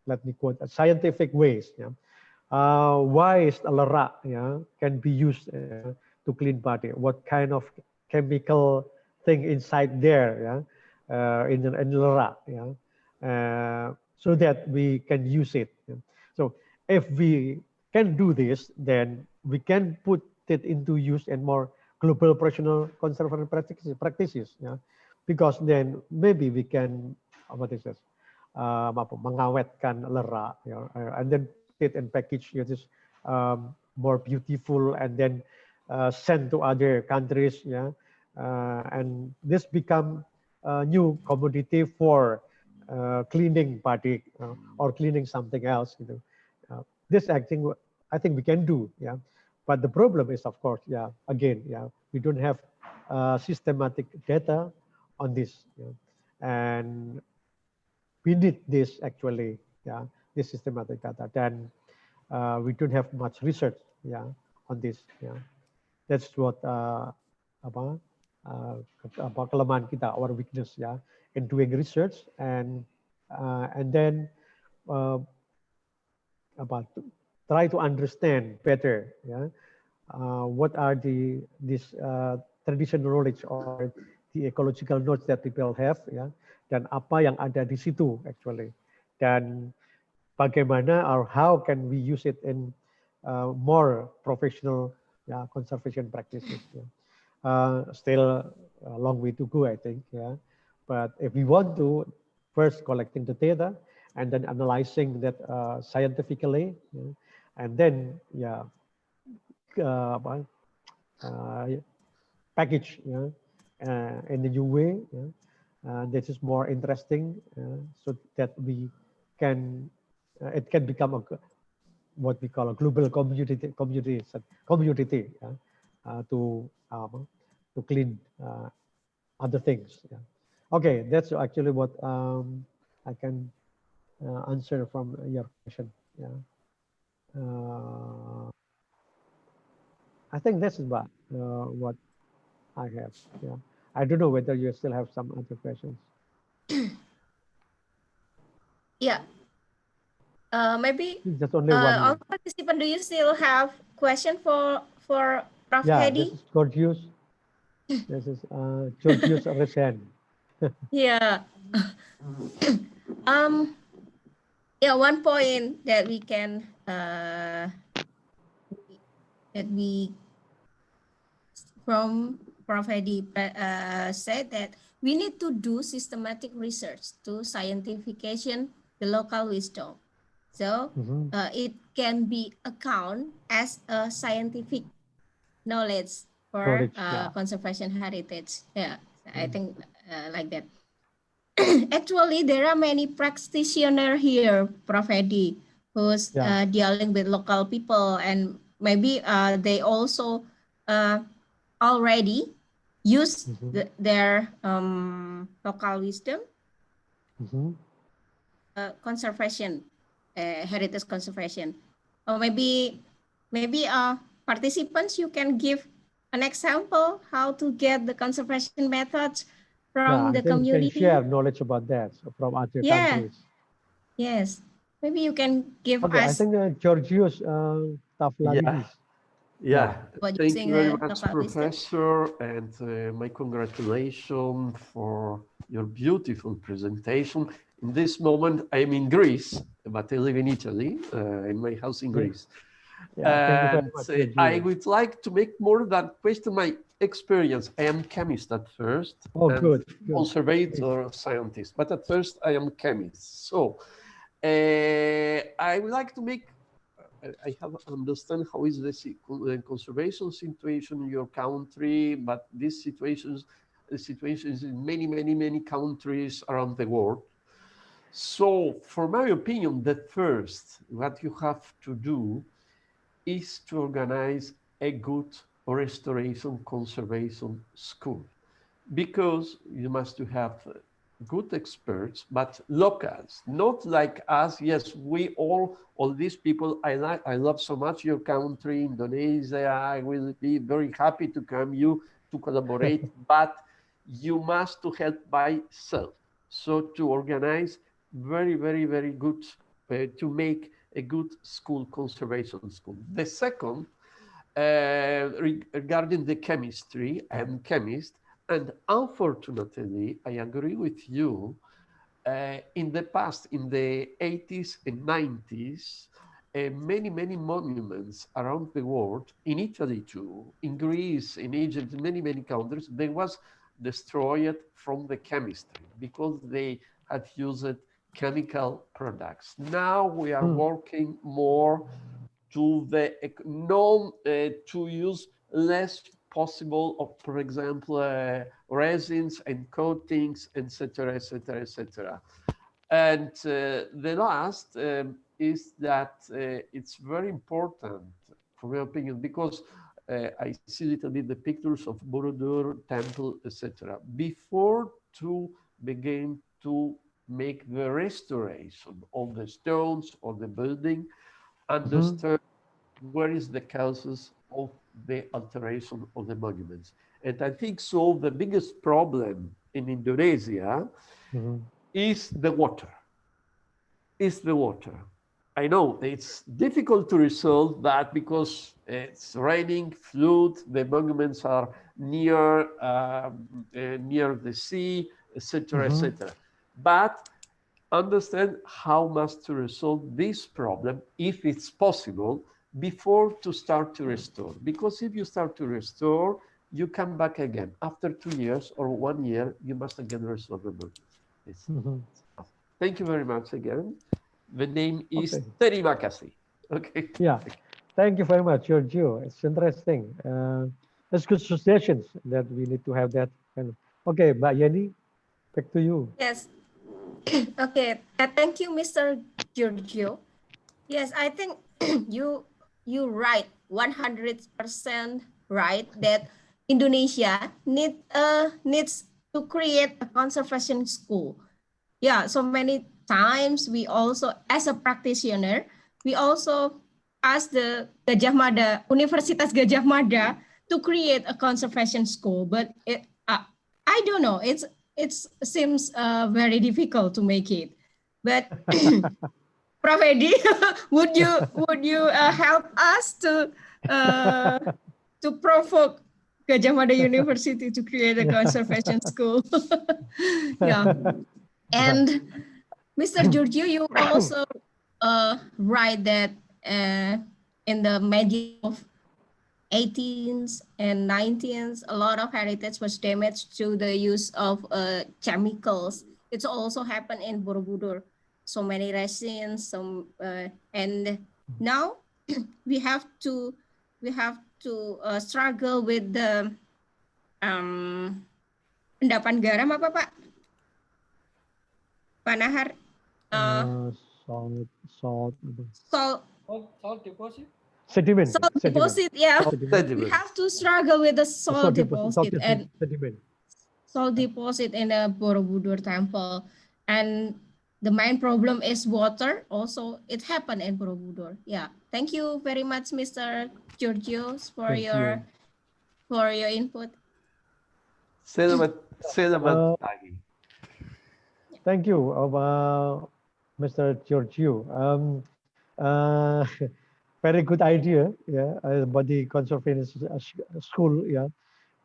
let me quote scientific ways, why is a lerak can be used to clean body? What kind of chemical thing inside there, in the lerak, so that we can use it. So if we can do this, then we can put it into use and more global operational conservation practices, because then maybe we can mengawetkan lerak, and then put it in package it is more beautiful, and then send to other countries, and this become new commodity for cleaning batik or cleaning something else. This acting, I think we can do. Yeah, but the problem is, of course, yeah, again, yeah, we don't have systematic data on this, and we need this actually. Yeah, this systematic data. Then we don't have much research. Yeah, on this. Yeah, that's what apa kelemahan kita, our weakness, ya, in doing research, and then uh, try to understand better, ya, what are these traditional knowledge or the ecological knowledge that people have, ya, dan apa yang ada di situ actually, dan bagaimana or how can we use it in more professional, yeah, conservation practices. Yeah. Still a long way to go, I think. Yeah, but if we want to, first collecting the data and then analyzing that scientifically, yeah, and then yeah, uh, package, yeah, in a new way. Yeah. This is more interesting, so that we can it can become what we call a global community, yeah, to clean other things. Yeah. Okay, that's actually what I can answer from your question. Yeah. I think this is what I have. Yeah. I don't know whether you still have some other questions. Yeah. Maybe Just only one all more. participants, do you still have question for Prof. Yeah, Heddy? this is Georgius. This is Georgius Resen. Yeah. Yeah, one point that we can that we from Prof. Heddy said that we need to do systematic research to scientification the local wisdom. So it can be account as a scientific knowledge for Knowledge, yeah. conservation heritage. Yeah, I think like that. Actually, there are many practitioners here, Prof. Heddy, who's dealing with local people, and maybe they also already use their local wisdom conservation, heritage conservation. Or maybe participants, you can give an example how to get the conservation methods from the I think we can community. share knowledge about that from other countries. Yes. Maybe you can give Okay, us. I think Georgios Tavlidis. Yeah. Thank you very much, local wisdom. Professor, and my congratulations for your beautiful presentation. In this moment, I'm in Greece, but I live in Italy, in my house in Greece. Thank you very And much, I would like to make more than question my experience. I am chemist at first, and good. conservator scientist, but at first I am chemist. So I would like to make, I have understand how is the conservation situation in your country, but this situation is in many countries around the world. So, for my opinion, the first what you have to do is to organize a good restoration conservation school, because you must have good experts, but locals, not like us. Yes, we all these people, I love so much your country, Indonesia. I will be very happy to come you to collaborate, but you must to help by self. So to organize very good, to make a good school, conservation school. The second, regarding the chemistry, I am chemist, and unfortunately, I agree with you. In the past, in the 80s and 90s, many monuments around the world, in Italy too, in Greece, in Egypt, in many countries, they was destroyed from the chemistry because they had used chemical products. Now we are working more to the to use less possible of, for example, resins and coatings, etc., etc., etc. And the last is that it's very important, for my opinion, because I see a little bit the pictures of Borobudur temple, etc. Before to begin to make the restoration of the stones or the building, understand where is the causes of the alteration of the monuments. And I think so the biggest problem in Indonesia is the water. Is the water. I know it's difficult to resolve that because it's raining, flood, the monuments are near the sea, etc., etc. But understand how much to resolve this problem, if it's possible, before to start to restore. Because if you start to restore, you come back again. After 2 years or 1 year, you must again restore the monuments. Thank you very much again. The name is Terima kasih. Okay. Yeah. Thank you very much, Giorgio. It's interesting. That's good suggestions that we need to have that. Okay, Mbak Yeni, back to you. Yes. Okay. Thank you, Mr. Giorgio. Yes, I think you right 100% right that Indonesia needs to create a conservation school. Yeah, so many times we also, as a practitioner, we also ask the Gajah Mada, Universitas Gajah Mada to create a conservation school, but I don't know, it seems very difficult to make it. But Prof. Heddy, would you help us to provoke Gajah Mada University to create a conservation school? Yeah. And Mr. Giorgio, you also write that in the media of 18th and 19th, a lot of heritage was damaged to the use of chemicals. It's also happened in Borobudur. So many resins, and now we have to struggle with the endapan garam apa Pak? Pak Nahar, salt deposit. Sediment. Salt deposit, yeah. Sediment. We have to struggle with the salt deposit and sediment. Salt deposit in the Borobudur temple, and the main problem is water. Also, it happened in Borobudur. Yeah. Thank you very much, Mr. Giorgio, for your input. Selamat pagi. Thank you, Mr. Giorgio. Very good idea, yeah, about the conservation school, yeah,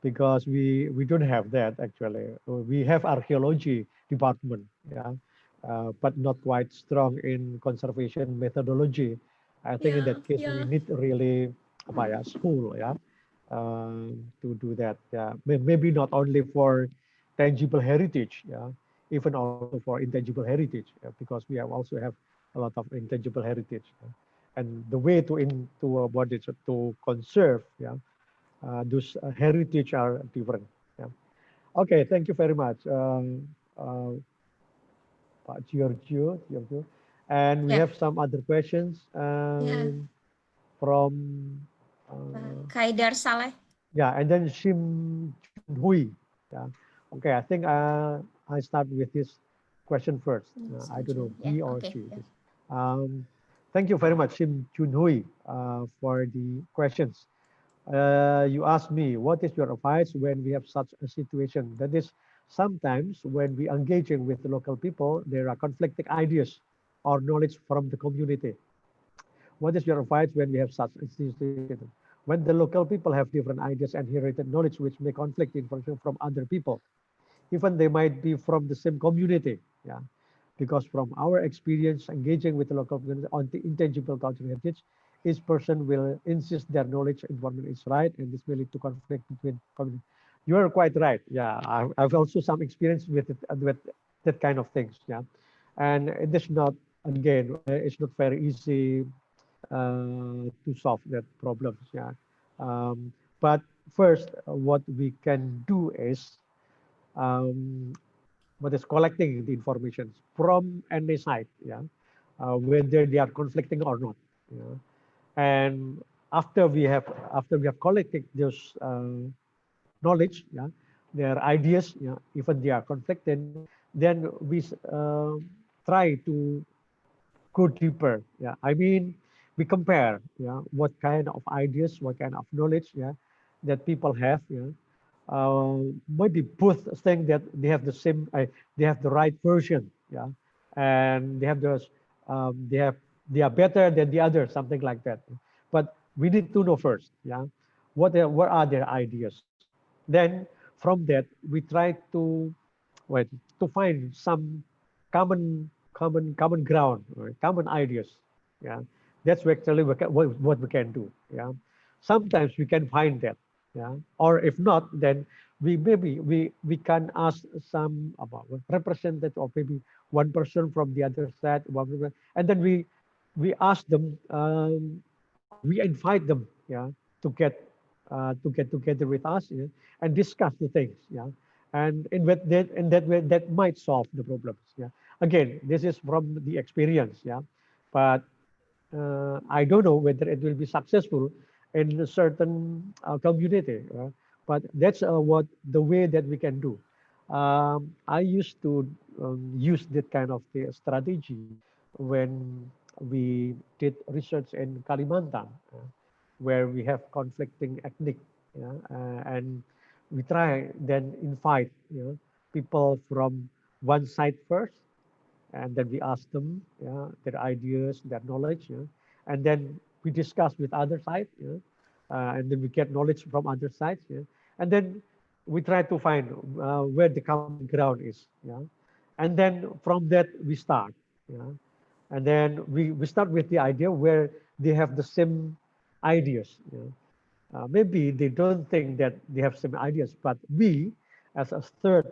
because we don't have that actually. We have archaeology department, yeah, but not quite strong in conservation methodology. I think in that case we need really school, yeah, to do that. Yeah, maybe not only for tangible heritage, yeah, even also for intangible heritage, yeah, because we also have a lot of intangible heritage, yeah. And the way to conserve, yeah, those heritage are different. Yeah. Okay, thank you very much, Giorgio. And we have some other questions from Kaidar Saleh. Yeah, and then Shim Hui. Yeah. Okay, I think I start with this question first. I don't know, he or she. Thank you very much, Shim Chunhui, for the questions. You asked me, what is your advice when we have such a situation? That is, sometimes when we engaging with the local people, there are conflicting ideas or knowledge from the community. What is your advice when we have such a situation? When the local people have different ideas and inherited knowledge which may conflict information from other people, even they might be from the same community, yeah. Because from our experience engaging with the local community on the intangible cultural heritage, each person will insist their knowledge information is right, and this may lead to conflict between communities. You are quite right. Yeah, I've also some experience with it, with that kind of things. Yeah, and it is not, again, it's not very easy to solve that problems. Yeah, but first, what we can do is um, what is collecting the information from any side, yeah, whether they are conflicting or not. Yeah. And after we have collected those knowledge, yeah, their ideas, yeah, even they are conflicting, then we try to go deeper. Yeah, I mean, we compare, yeah, what kind of ideas, what kind of knowledge, yeah, that people have, yeah. Maybe both think that they have the same, they have the right version, yeah, and they have those, they have, they are better than the other, something like that. But we need to know first, yeah, what are their ideas. Then from that we try to wait to find some common ground or common ideas. Yeah, that's actually what we can do. Yeah, sometimes we can find that. Yeah, or if not, then we can ask some about representative or maybe one person from the other side, and then we ask them or we invite them. Yeah, to get together with us, yeah, and discuss the things. Yeah, and in that way that might solve the problems. Yeah, again, this is from the experience. Yeah, but I don't know whether it will be successful in a certain community. But that's what the way that we can do. I used to use that kind of the strategy when we did research in Kalimantan, where we have conflicting ethnic, yeah, and we try then invite, you know, people from one side first, and then we ask them, yeah, their ideas, their knowledge, yeah, and then we discuss with other side, yeah, and then we get knowledge from other sides, yeah, and then we try to find where the common ground is, yeah, and then from that we start, yeah, and then we start with the idea where they have the same ideas, you know. Maybe they don't think that they have same ideas, but we, as a third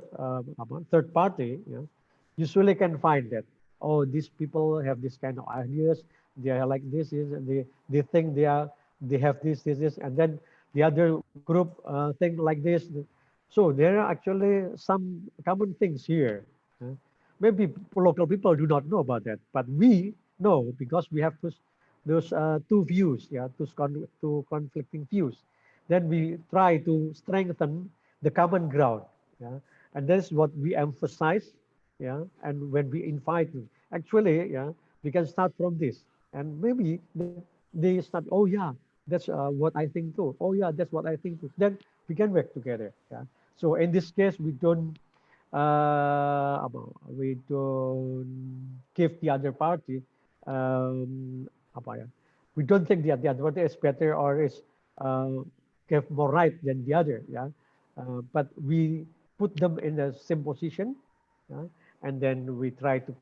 party, you know, usually can find that, oh, these people have this kind of ideas. They are like this, and they think they have this, and then the other group think like this. So there are actually some common things here. uh, Maybe local people do not know about that, but we know because we have those two views, yeah, two conflicting views. Then we try to strengthen the common ground, yeah, and that's what we emphasize, yeah. And when we invite them, actually, yeah, we can start from this, and maybe they start. Oh yeah, that's what I think too. Oh yeah, that's what I think too. Then we can work together, yeah. So in this case, we don't give the other party apa ya, we don't think the other party is better or is uh, have more right than the other, yeah, but we put them in the same position, yeah? And then we try to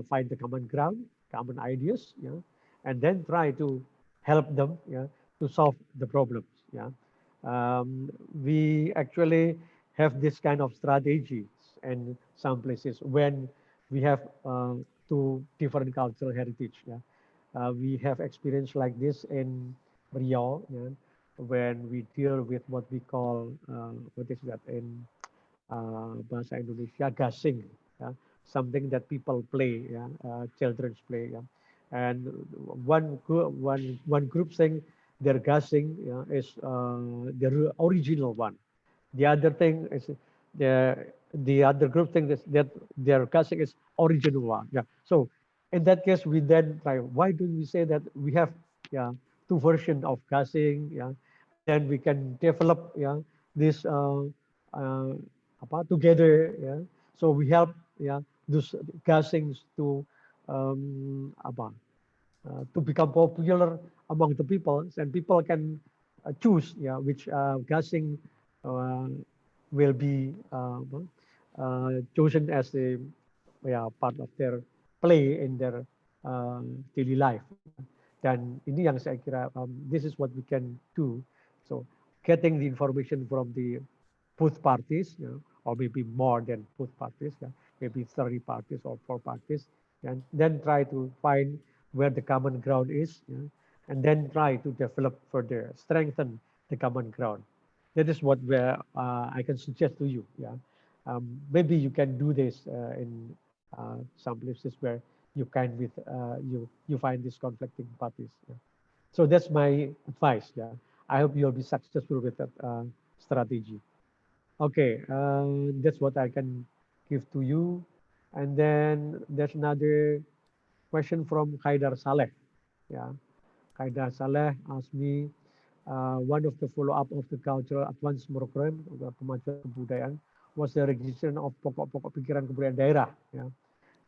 find the common ground, common ideas, yeah, and then try to help them, yeah, to solve the problems, yeah. We actually have this kind of strategies in some places when we have two different cultural heritage. Yeah, we have experience like this in Riau, yeah, when we deal with what we call what is that in bahasa Indonesia gasing, yeah, something that people play, yeah, children's play, yeah. And one group saying their gasing, yeah, is the original one. The other thing is the other group thing is that their casting is original one. Yeah. So in that case, we then try. Why do we say that we have, yeah, two version of casting? Yeah, and then we can develop, yeah, this uh, together. Yeah. So we help, yeah, those castings to become popular among the people, and people can choose, yeah, which casting uh, will be chosen as a, yeah, part of their play in their daily life. Dan ini yang saya kira this is what we can do. So getting the information from the both parties, you know, or maybe more than both parties, yeah, maybe 30 parties or 4 parties, and then try to find where the common ground is, yeah, and then try to develop further, strengthen the common ground. That is what I can suggest to you. Yeah, Maybe you can do this in some places where you can with you find these conflicting parties. Yeah. So that's my advice. Yeah, I hope you'll be successful with that strategy. Okay, that's what I can give to you. And then there's another question from Haidar Saleh. Yeah, Haidar Saleh asked me, one of the follow-up of the cultural advancement program, kemajuan kebudayaan, was the registration of pokok-pokok pikiran kebudayaan daerah. Yeah.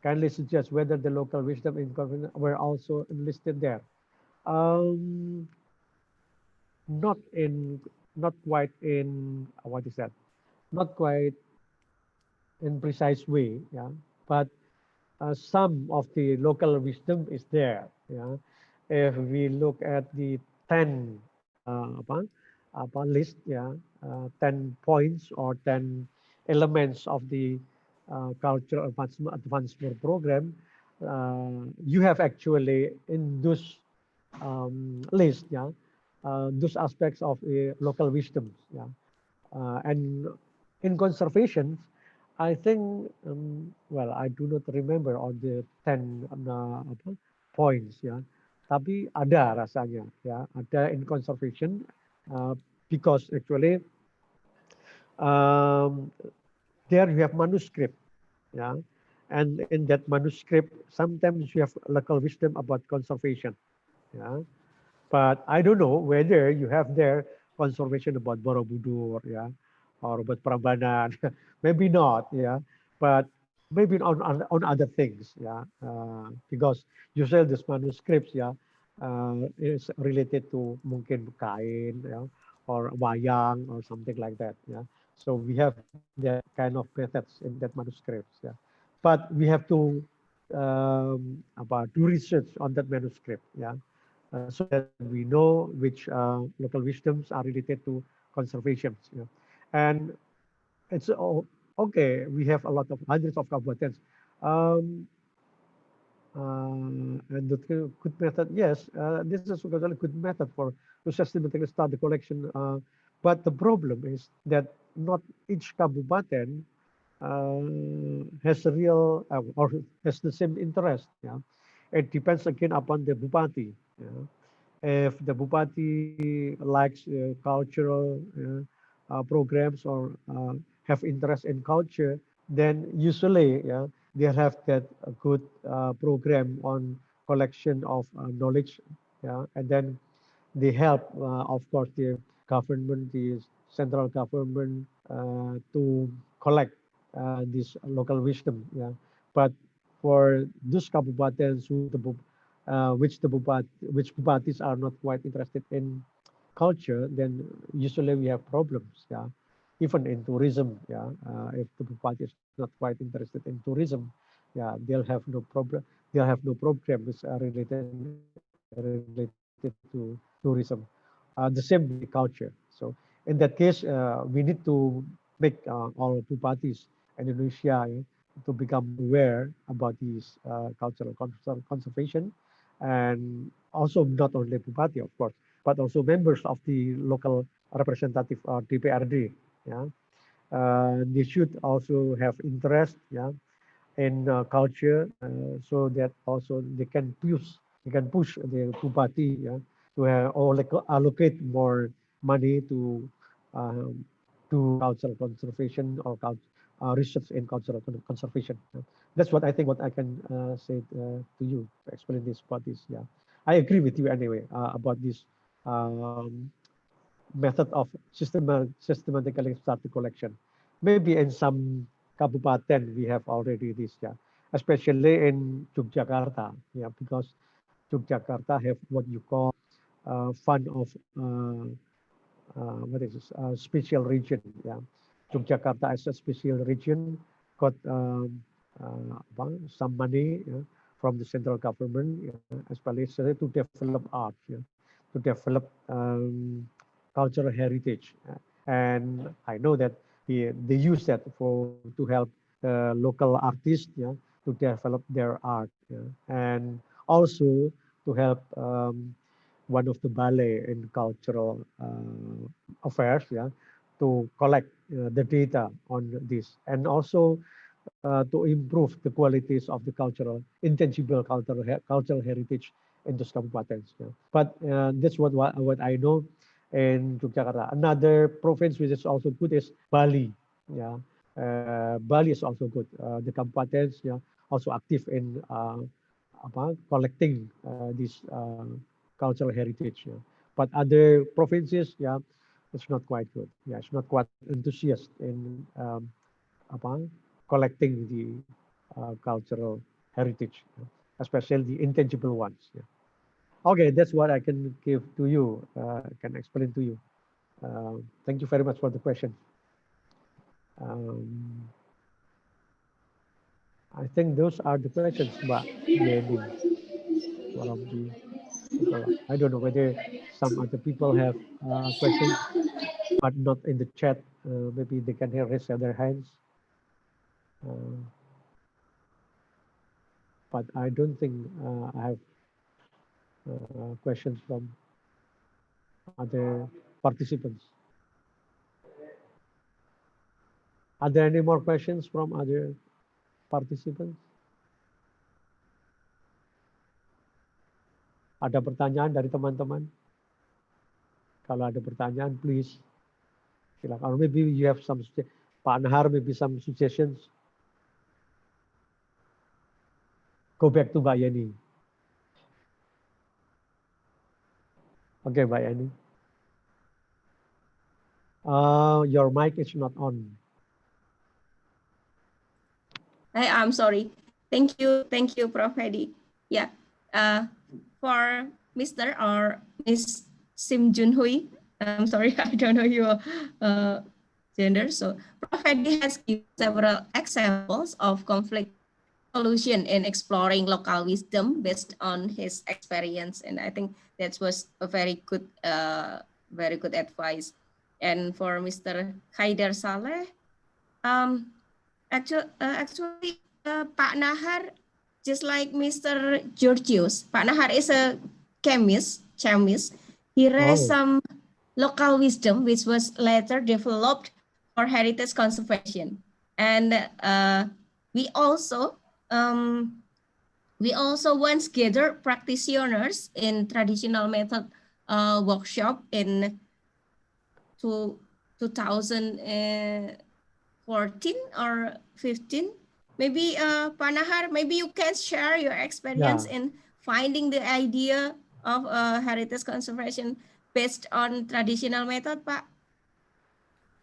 Kindly suggest whether the local wisdom in government were also enlisted there. Um, not in, not quite in, what is that? Not quite in precise way, yeah. But some of the local wisdom is there, yeah. If we look at the 10 list, yeah, 10 points or 10 elements of the cultural advancement program, you have actually in those list, yeah, those aspects of local wisdom, yeah. And in conservation, I think, well, I do not remember all the 10 points, ya. Tapi ada rasanya, ya, ada in conservation, uh, because actually um, there you have manuscript, yeah, and in that manuscript, sometimes you have local wisdom about conservation, yeah. But I don't know whether you have there conservation about Borobudur, yeah, or about Prambanan. Maybe not, yeah, but maybe on other things, yeah, because usually these manuscripts, yeah, is related to mungkin kain, yeah, or wayang or something like that, yeah. So we have that kind of methods in that manuscripts, yeah. But we have to do research on that manuscript, yeah, so that we know which local wisdoms are related to conservation. You know. And it's okay, we have a lot of hundreds of kabupaten. Um, and the good method, yes, this is a good method for to systematically start the collection. But the problem is that not each kabupaten has a real or has the same interest. Yeah, it depends again upon the bupati. Yeah. If the bupati likes cultural programs or have interest in culture, then usually, yeah, they have that good program on collection of knowledge, yeah, and then they help, of course, the government, the central government, to collect this local wisdom. Yeah, but for those kabupaten which bupatis are not quite interested in culture, then usually we have problems. Yeah, even in tourism. Yeah, if the bupati is not quite interested in tourism, yeah, they'll have no problem. They'll have no programs related to tourism. The same with the culture. So in that case, we need to make all bupatis in Indonesia, to become aware about these cultural conservation, and also not only bupati, of course, but also members of the local representative DPRD. Yeah, they should also have interest, yeah, in culture, so that also they can push the bupati, yeah, to have, or like allocate more money um, to cultural conservation or research in cultural conservation. That's what I think. What I can say to you to explain this about this. Yeah, I agree with you anyway about this um, method of systematically start the collection. Maybe in some kabupaten we have already this, yeah, especially in Yogyakarta, yeah, because Yogyakarta have what you call fund of what is this, special region, yeah. Yogyakarta is a special region, got some money, yeah, from the central government, yeah, especially to develop art, yeah, to develop cultural heritage. And I know that they use that to help local artists, yeah, to develop their art, yeah, and also to help one of the ballet in cultural affairs, yeah, to collect the data on this, and also to improve the qualities of the cultural, intangible cultural heritage in those kabupaten. Yeah. But that's what I know in Yogyakarta. Another province which is also good is Bali. Yeah, Bali is also good. The kabupaten, yeah, also active in collecting this cultural heritage. Yeah. But other provinces, yeah, it's not quite good. Yeah, it's not quite enthusiast in collecting the cultural heritage, especially the intangible ones. Yeah. Okay, that's what I can give to you, can explain to you. Thank you very much for the question. Um, I think those are the questions, Mbak Jenny, from the people. I don't know whether some other people have questions, but not in the chat. Maybe they can raise their hands. Uh, but I don't think I have questions from other participants. Are there any more questions from other participants? Ada pertanyaan dari teman-teman? Kalau ada pertanyaan, please silakan. Or maybe you have some, Pak Nahar, maybe some suggestions. Go back to Mbak Yeni. Okay, Mbak Yeni. Your mic is not on. I'm sorry. Thank you, Prof. Heddy. Yeah, for Mr. or Miss Sim Junhui, I'm sorry, I don't know your gender. So Prof. Heddy has given several examples of conflict solution in exploring local wisdom based on his experience, and I think that was a very good advice. And for Mr. Haidar Saleh, actually, Pak Nahar, just like Mr. Georgios, Pak Nahar is a chemist. He raised some local wisdom which was later developed for heritage conservation. And we also once gathered practitioners in traditional method workshop in 2014 or 15. Maybe Pak Nahar, maybe you can share your experience in finding the idea of heritage conservation based on traditional method, Pak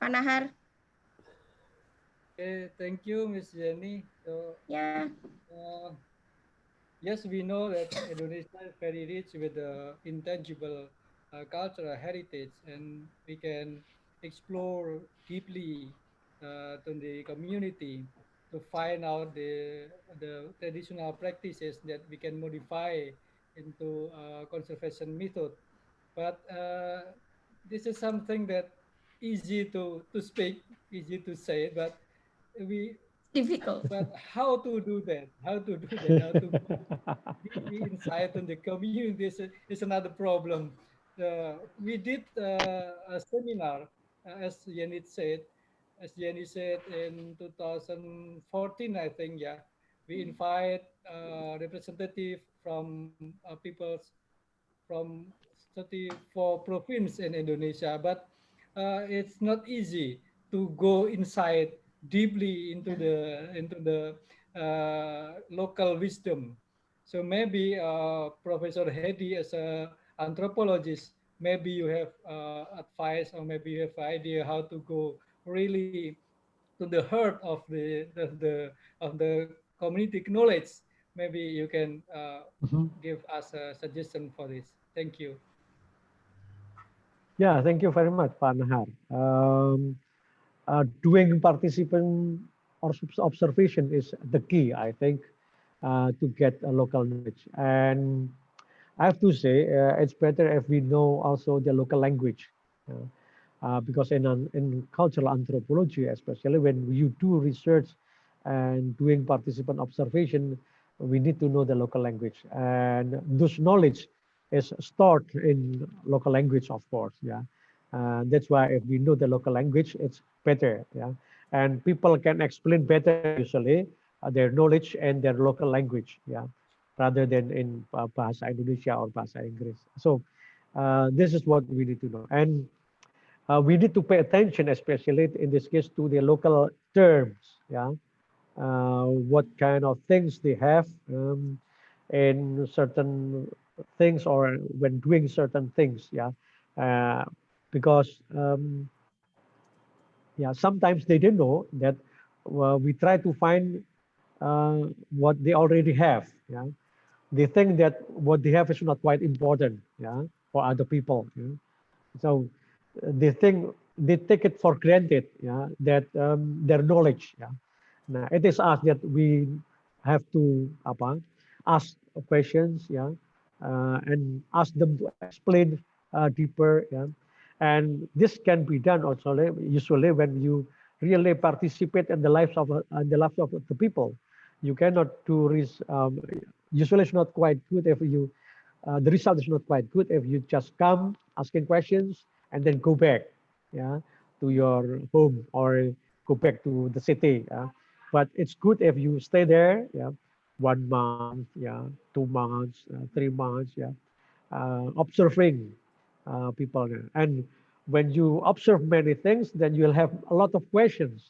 Nahar. Okay, thank you, Ms. Jenny. So, yeah. Yes, we know that Indonesia is very rich with the intangible cultural heritage, and we can explore deeply to the community to find out the traditional practices that we can modify into conservation method. But this is something that easy to speak, easy to say, but we difficult. But how to do that? How to do that? How to go deeply inside in the community is another problem. We did a seminar, as Jenny said in 2014, I think. Yeah, we invite representative from peoples from 34 provinces in Indonesia, but it's not easy to go inside deeply into the local wisdom. So maybe Professor Heddy, as a anthropologist, maybe you have advice, or maybe you have idea how to go really to the heart of the community knowledge. Maybe you can give us a suggestion for this. Thank you. Yeah, thank you very much, Pak Nahar. Doing participant or observation is the key, I think, to get a local knowledge. And I have to say, it's better if we know also the local language. Because in cultural anthropology, especially when you do research and doing participant observation, we need to know the local language. And this knowledge is stored in local language, of course. Yeah. That's why if we know the local language, it's better. Yeah, and people can explain better usually their knowledge and their local language. Yeah, rather than in bahasa Indonesia or bahasa Inggris. So this is what we need to know, and we need to pay attention, especially in this case, to the local terms. Yeah, what kind of things they have in certain things or when doing certain things. Yeah, uh, because yeah, sometimes they didn't know that we try to find what they already have. Yeah, they think that what they have is not quite important. Yeah, for other people. Yeah? So they think they take it for granted. Yeah, that their knowledge. Yeah. Nah, it is us that we have to ask questions, yeah, and ask them to explain deeper, yeah. And this can be done also usually when you really participate in the lives of the people. You cannot do this. Usually, it's not quite good if you. The result is not quite good if you just come asking questions and then go back, yeah, to your home or go back to the city. But it's good if you stay there, yeah, 1 month, yeah, 2 months, 3 months, yeah, observing people. And when you observe many things, then you'll have a lot of questions,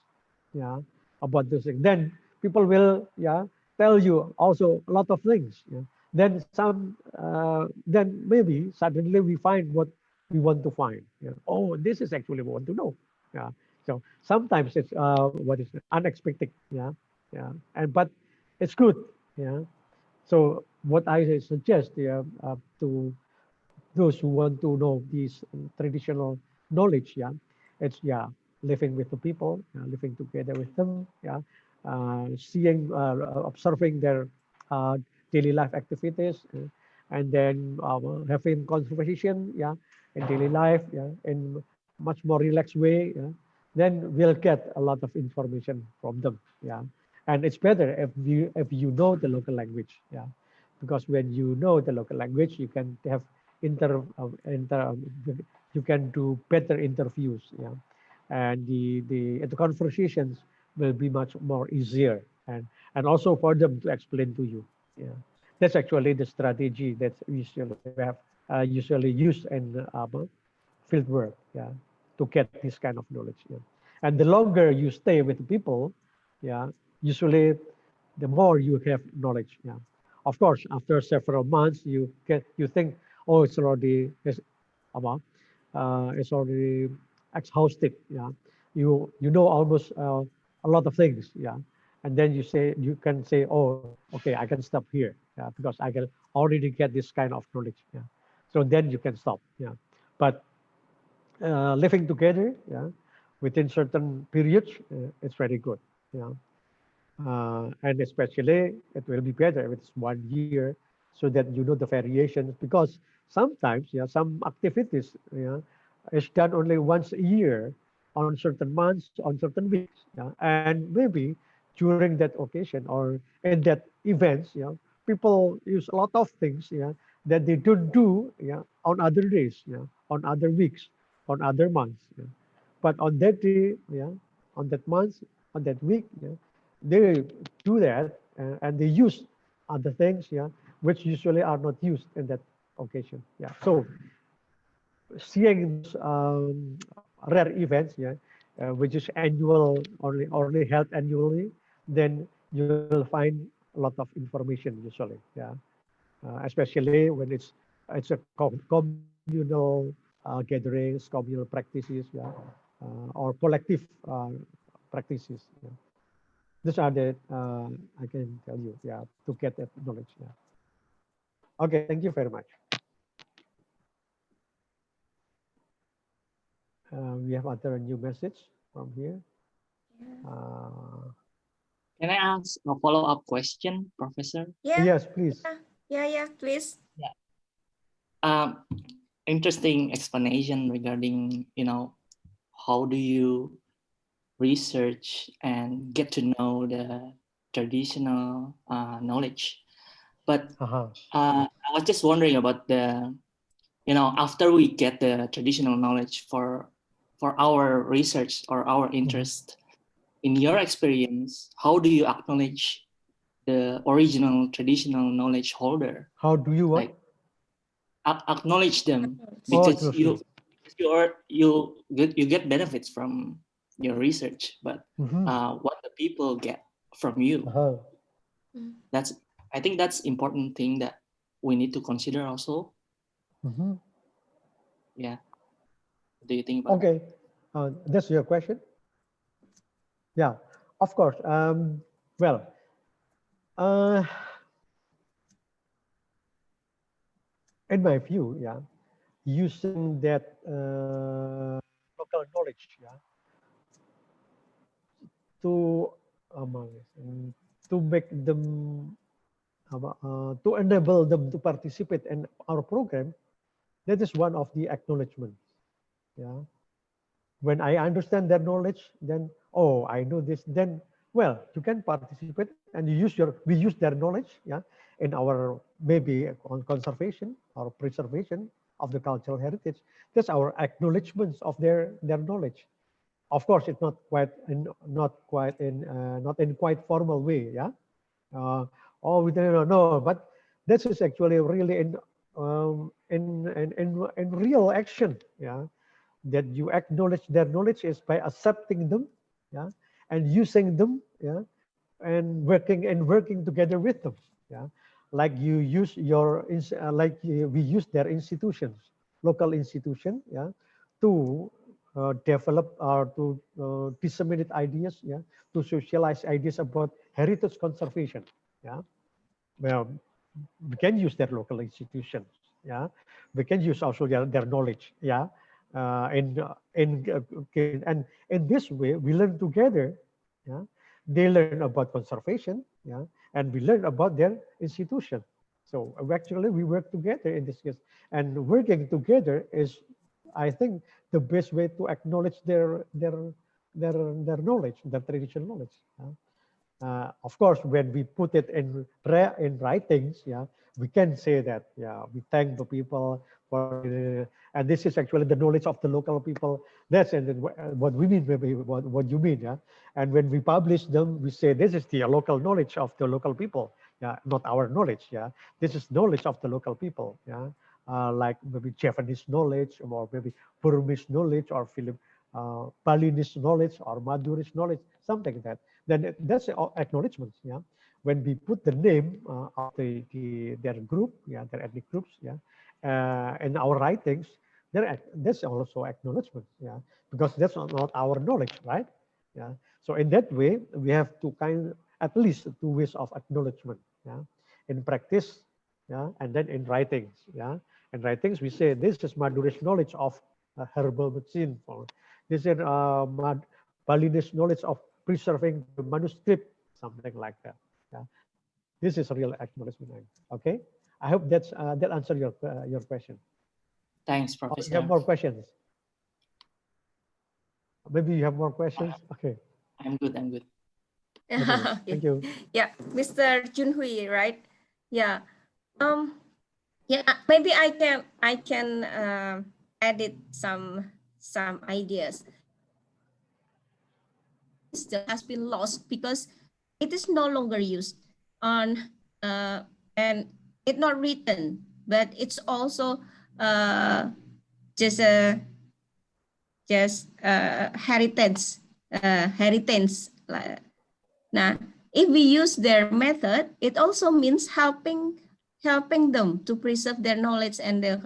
yeah, about those things. Then people will, yeah, tell you also a lot of things. Yeah. Then maybe suddenly we find what we want to find. Yeah. Oh, this is actually what we want to know. Yeah. So sometimes it's what is unexpected. Yeah. Yeah. And but it's good. Yeah. So what I suggest, yeah, to those who want to know these traditional knowledge, yeah, it's yeah, living with the people, living together with them, yeah, seeing, observing their uh, daily life activities, and then having conversation, yeah, in daily life, yeah, in much more relaxed way, yeah, then we'll get a lot of information from them, yeah, and it's better if you know the local language, yeah, because when you know the local language, you can have inter you can do better interviews, yeah, and the conversations will be much more easier, and also for them to explain to you, yeah. That's actually the strategy that we have usually used in field work, yeah, to get this kind of knowledge, yeah. And the longer you stay with people, yeah, usually the more you have knowledge, yeah. Of course, after several months, you think, oh, it's already exhausted, yeah. You know almost a lot of things, yeah. And then you can say, oh, okay, I can stop here, yeah, because I can already get this kind of knowledge, yeah. So then you can stop, yeah. But living together, yeah, within certain periods, it's very good, yeah. And especially it will be better if it's 1 year, so that you know the variations, because sometimes, yeah, some activities, yeah, is done only once a year on certain months, on certain weeks, yeah, and maybe during that occasion or in that events, yeah, people use a lot of things, yeah, that they don't do, yeah, on other days, yeah, on other weeks, on other months, yeah. But on that day, yeah, on that month, on that week, yeah, they do that, and they use other things, yeah, which usually are not used in that occasion, yeah. So seeing those rare events, yeah, which is only held annually, then you will find a lot of information usually, yeah. Especially when it's a communal gatherings, communal practices, yeah, or collective practices. Yeah. These are the I can tell you, yeah, to get that knowledge. Yeah. Okay, thank you very much. We have other new message from here. Can I ask a follow-up question, Professor? Yeah. Yes, please. Yeah, please. Yeah. Interesting explanation regarding, how do you research and get to know the traditional knowledge. But I was just wondering about the after we get the traditional knowledge for our research or our interest, in your experience, how do you acknowledge the original traditional knowledge holder? How do you what? Like acknowledge them, Oh, because you get benefits from your research, but what the people get from you, I think that's important thing that we need to consider also. Yeah. What do you think about Okay, that's your question. Yeah, of course. Well, in my view, yeah, using that local knowledge, yeah, to make them to enable them to participate in our program, that is one of the acknowledgements. Yeah, when I understand their knowledge, then oh, I know this. Then well, you can participate and we use their knowledge, yeah, in our maybe on conservation or preservation of the cultural heritage. That's our acknowledgements of their knowledge. Of course, it's not in quite formal way, yeah. Oh, we don't know, but this is actually really in real action, yeah. That you acknowledge their knowledge is by accepting them, yeah, and using them, yeah, and working together with them, yeah. Like you use we use their institutions, local institution, yeah, to develop or to disseminate ideas, yeah, to socialize ideas about heritage conservation, yeah. Well, we can use their local institutions, yeah. We can use also their knowledge, yeah. And in this way we learn together, yeah. They learn about conservation, yeah, and we learn about their institution. So actually we work together in this case, and working together is, I think, the best way to acknowledge their knowledge, their traditional knowledge, yeah? Of course, when we put it in writings, yeah, we can say that, yeah, we thank the people for, and this is actually the knowledge of the local people. That's what we mean, maybe what you mean, yeah. And when we publish them, we say this is the local knowledge of the local people, yeah, not our knowledge, yeah. This is knowledge of the local people, yeah. Like maybe Japanese knowledge, or maybe Burmese knowledge, or Balinese knowledge, or Madurese knowledge, something like that. Then that's acknowledgement, yeah. When we put the name of their group, yeah, their ethnic groups, yeah, in our writings, that's also acknowledgement, yeah, because that's not our knowledge, right? Yeah. So in that way, we have to at least two ways of acknowledgement, yeah, in practice, yeah, and then in writings, yeah. In writings, we say this is Madurese knowledge of herbal medicine, for this is Balinese knowledge of preserving the manuscript, something like that. Yeah, this is a real acknowledgement. Okay, I hope that answered your question. Thanks, Oh, Professor. you have more questions? Maybe you have more questions. Okay. I'm good. I'm good. Okay. Thank you. Yeah, Mr. Junhui, right? Yeah. Yeah. Maybe I can edit some ideas. Still has been lost because it is no longer used on and it's not written, but it's also just a heritage heritage. Now, if we use their method, it also means helping them to preserve their knowledge and their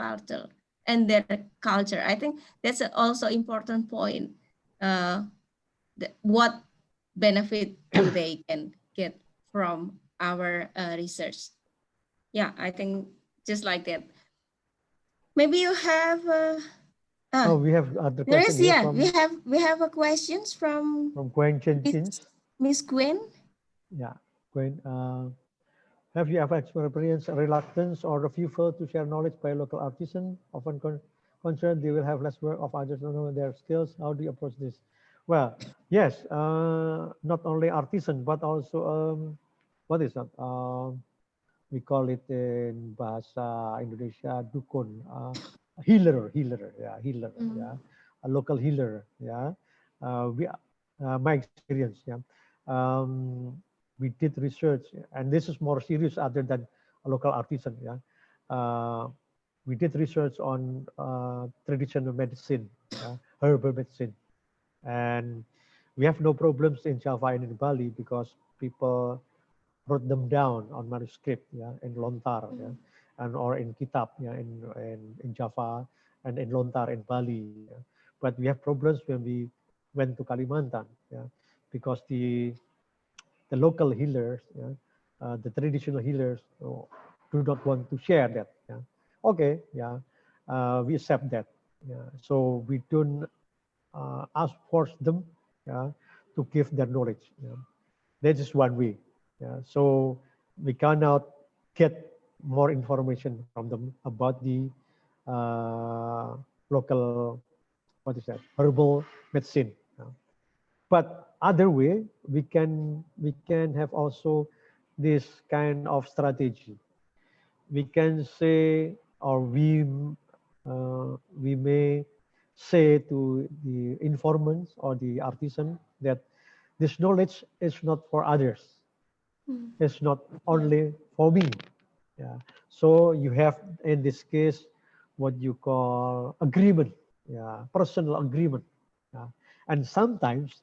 culture I think that's also important point. What benefit do they can get from our research? Yeah, I think just like that. Maybe you have. Oh, we have other There questions. is, yeah, we have a questions from Gwen Jenkins. Miss Gwen. Yeah, Gwen. Have you ever experienced a reluctance or refusal to share knowledge by local artisan? Often concerned they will have less work of others to know their skills. How do you approach this? Well, yes, not only artisan, but also, what is that? We call it in Bahasa Indonesia, dukun. healer, healer, Mm. yeah, a local healer, yeah. My experience, yeah. We did research, and this is more serious other than a local artisan, yeah. We did research on traditional medicine, yeah, herbal medicine, and we have no problems in Java and in Bali because people wrote them down on manuscript, yeah, in Lontar, yeah, and or in Kitab, yeah, in Java and in Lontar in Bali. Yeah. But we have problems when we went to Kalimantan, yeah, because the local healers, yeah, the traditional healers, do not want to share that. Yeah. Okay, yeah, we accept that. Yeah. So we don't ask force them, yeah, to give their knowledge. Yeah. That is one way. Yeah. So we cannot get more information from them about the local, what is that, herbal medicine. Yeah. But other way, we can have also this kind of strategy. We can say, or we may say to the informants or the artisan that this knowledge is not for others. Mm. It's not Yeah. only for me. Yeah. So you have in this case what you call agreement, yeah, personal agreement. Yeah. And sometimes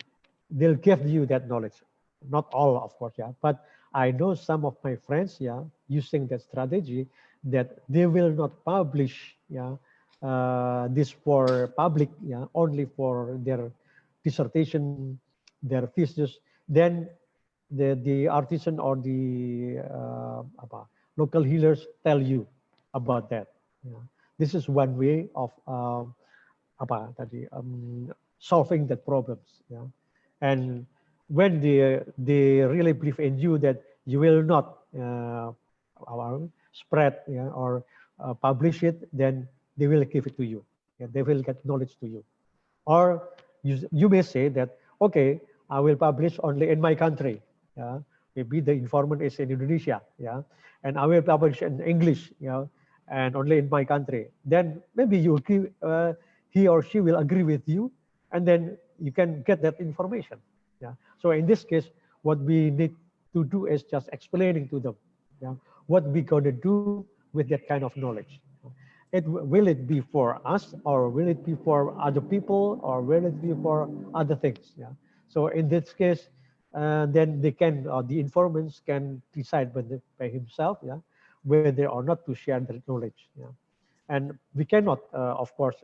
they'll give you that knowledge. Not all, of course, yeah. But I know some of my friends, yeah, using that strategy that they will not publish, yeah, this for public, yeah, only for their dissertation, their thesis. Then the artisan or the local healers tell you about that. Yeah. This is one way of solving that problems. Yeah. And when they really believe in you that you will not spread, yeah, or publish it, then they will give it to you. Yeah. They will get knowledge to you. Or you may say that, okay, I will publish only in my country. Yeah? Maybe the informant is in Indonesia, yeah, and I will publish in English, and only in my country. Then maybe you agree, he or she will agree with you, and then you can get that information. Yeah. So in this case, what we need to do is just explaining to them, yeah, what we gonna do with that kind of knowledge. Will it be for us, or will it be for other people, or will it be for other things? Yeah. So in this case, then they can, the informants can decide by himself, yeah, whether or not to share their knowledge. Yeah. And we cannot, of course,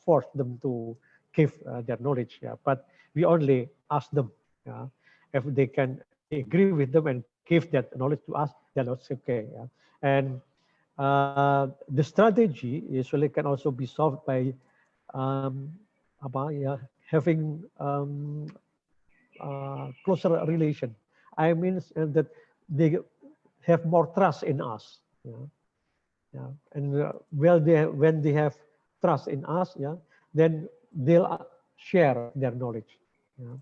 force them to give their knowledge. Yeah. But we only ask them, yeah, if they agree with them and give that knowledge to us, then it's okay. Yeah. And the strategy usually can also be solved by um, yeah, having closer relation. I mean that they have more trust in us. Yeah, yeah. And when they have trust in us, yeah, then they'll share their knowledge. Yeah.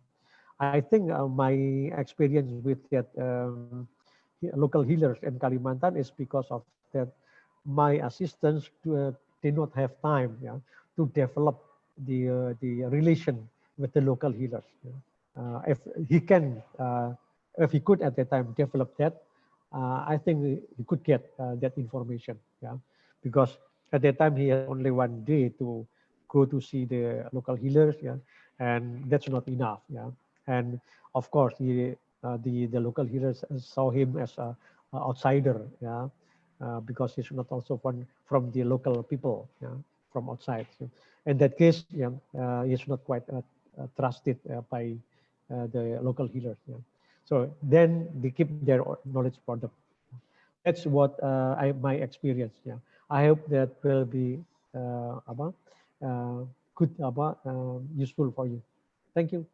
I think my experience with that local healers in Kalimantan is because of that. My assistants did not have time, yeah, to develop the relation with the local healers. Yeah. If he can, if he could at that time develop that, I think he could get that information. Yeah, because at that time he has only one day to go to see the local healers. Yeah, and that's not enough. Yeah, and of course the local healers saw him as a outsider. Yeah, because he's not also from the local people. Yeah, from outside. So in that case, yeah, he's not quite trusted by the local healers. Yeah. So then they keep their knowledge for them. That's what my experience. Yeah, I hope that will be good, useful for you. Thank you.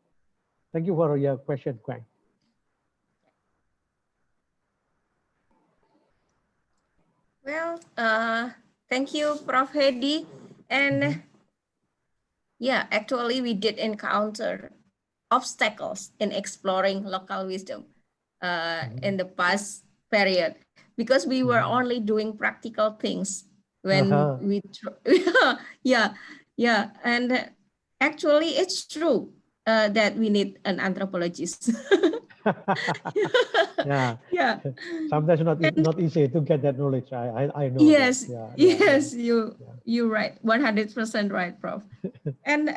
Thank you for your question, Quang. Well, thank you, Prof. Heddy. And yeah, actually, we did encounter obstacles in exploring local wisdom in the past period because we were only doing practical things when we yeah, and actually it's true that we need an anthropologist. Yeah. Yeah. Sometimes And not easy to get that knowledge. I know that. yes, Yeah. yes, Yeah. you're right, 100% right, Prof. And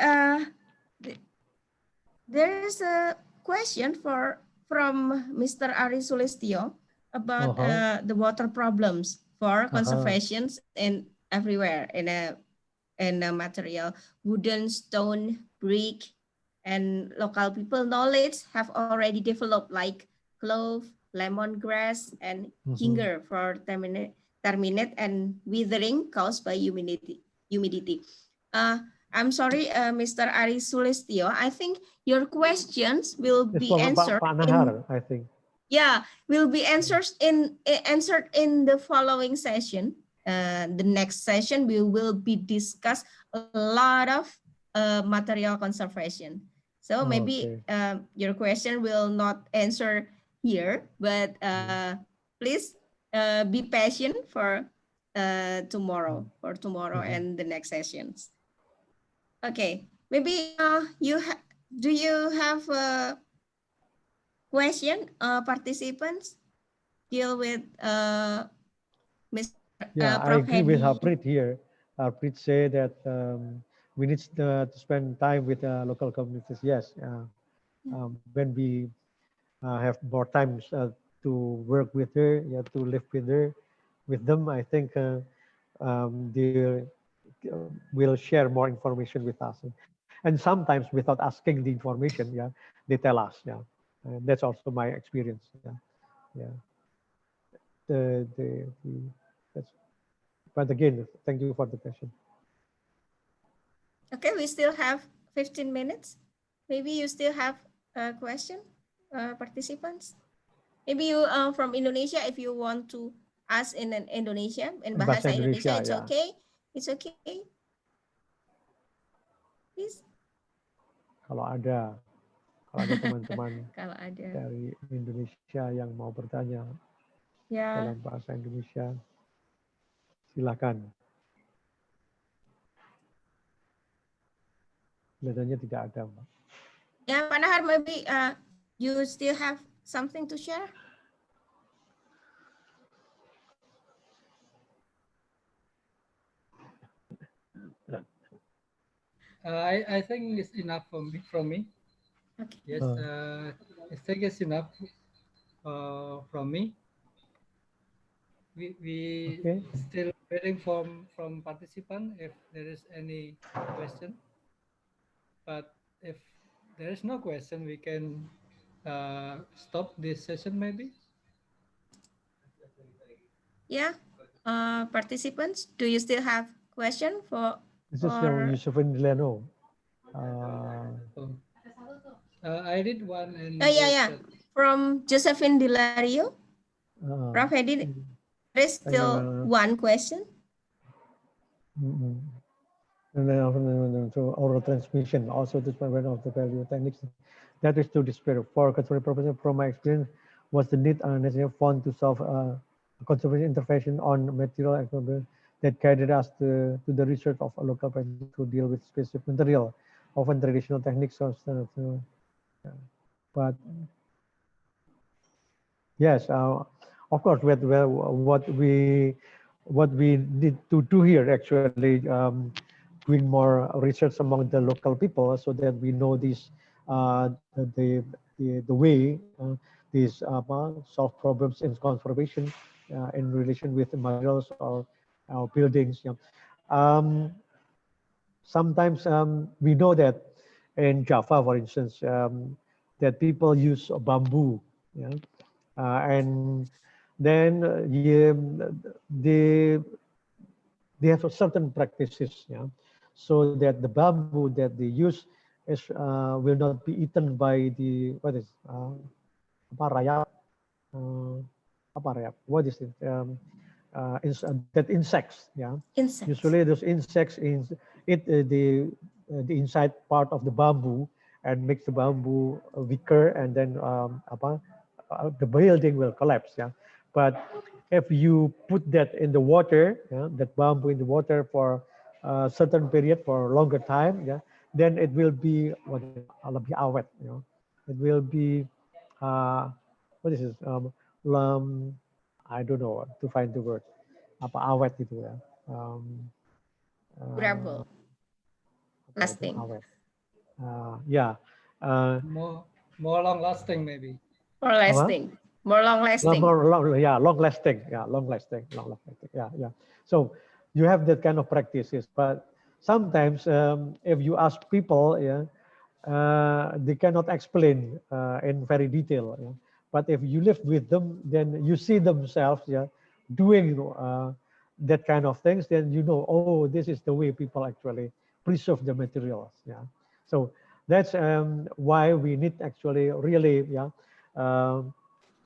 there is a question from Mr. Ari Sulistyo about the water problems for conservations in everywhere in a material, wooden, stone, brick, and local people knowledge have already developed like clove, lemongrass, and ginger for terminate and withering caused by humidity. I'm sorry, Mr. Ari Sulistyo. I think your questions will It's be for answered Pak in, Nahar, I think. yeah, will be answered in the following session. The next session we will be discuss a lot of material conservation. So maybe your question will not answer here, but please be patient for tomorrow and the next sessions. Okay, maybe do you have a question, participants? Deal with Mr. Yeah, I Prof. agree with Heddy. Harpreet here. Harpreet say that we need to spend time with local communities. Yes, when we have more time to work with her, yeah, to live with them, I think they will share more information with us. And sometimes without asking the information, yeah, they tell us. Yeah, that's also my experience. Yeah, yeah. That's, but again, thank you for the question. Okay, we still have 15 minutes. Maybe you still have a question, participants. Maybe you from Indonesia, if you want to ask in an Indonesia, in bahasa Indonesia, it's yeah. okay. It's okay. Please. Kalau ada teman-teman Kalau ada dari Indonesia yang mau bertanya dalam bahasa Indonesia, silakan. Kelihatannya tidak ada, Mbak. Yeah, Pak Nahar, maybe you still have something to share? I think it's enough from me. Okay. Yes, I think it's enough from me. We still waiting from participant if there is any question. But if there is no question, we can stop this session maybe. Yeah, participants, do you still have question for? This is Yusufin Delano. I did one. And yeah. From Josephine Dilario. Prof. Heddy, there is still one question. And then so oral transmission, also this one of the value techniques. That is to despair. For conservation purposes, from my experience, was the need necessary found to solve conservation intervention on material that guided us to the research of a local practice to deal with specific material, often traditional techniques. But yes, of course, with what we need to do here actually. Doing more research among the local people so that we know this the way these solve problems in conservation in relation with materials or buildings. Sometimes we know that in Java, for instance, that people use bamboo, and then they have certain practices, so that the bamboo that they use is will not be eaten by the what is it? That insects, Insects. Usually those insects eat the inside part of the bamboo and makes the bamboo weaker, and then the building will collapse. But if you put that in the water, yeah, that bamboo in the water for a certain period, for a longer time, yeah, then it will be what lebih awet, you know, it will be what is this? I don't know to find the word. Apa awet itu ya? Uh, Durable, apa itu lasting, awet? Yeah. More long lasting maybe. or Apa? lasting, more long lasting. Yeah, long lasting. Yeah, long lasting. Yeah, yeah. So you have that kind of practices, but sometimes if you ask people, yeah, they cannot explain in very detail. Yeah? But if you live with them, then you see themselves, yeah, doing that kind of things. Then you know, oh, this is the way people actually preserve the materials. Yeah. So that's why we need actually really, yeah.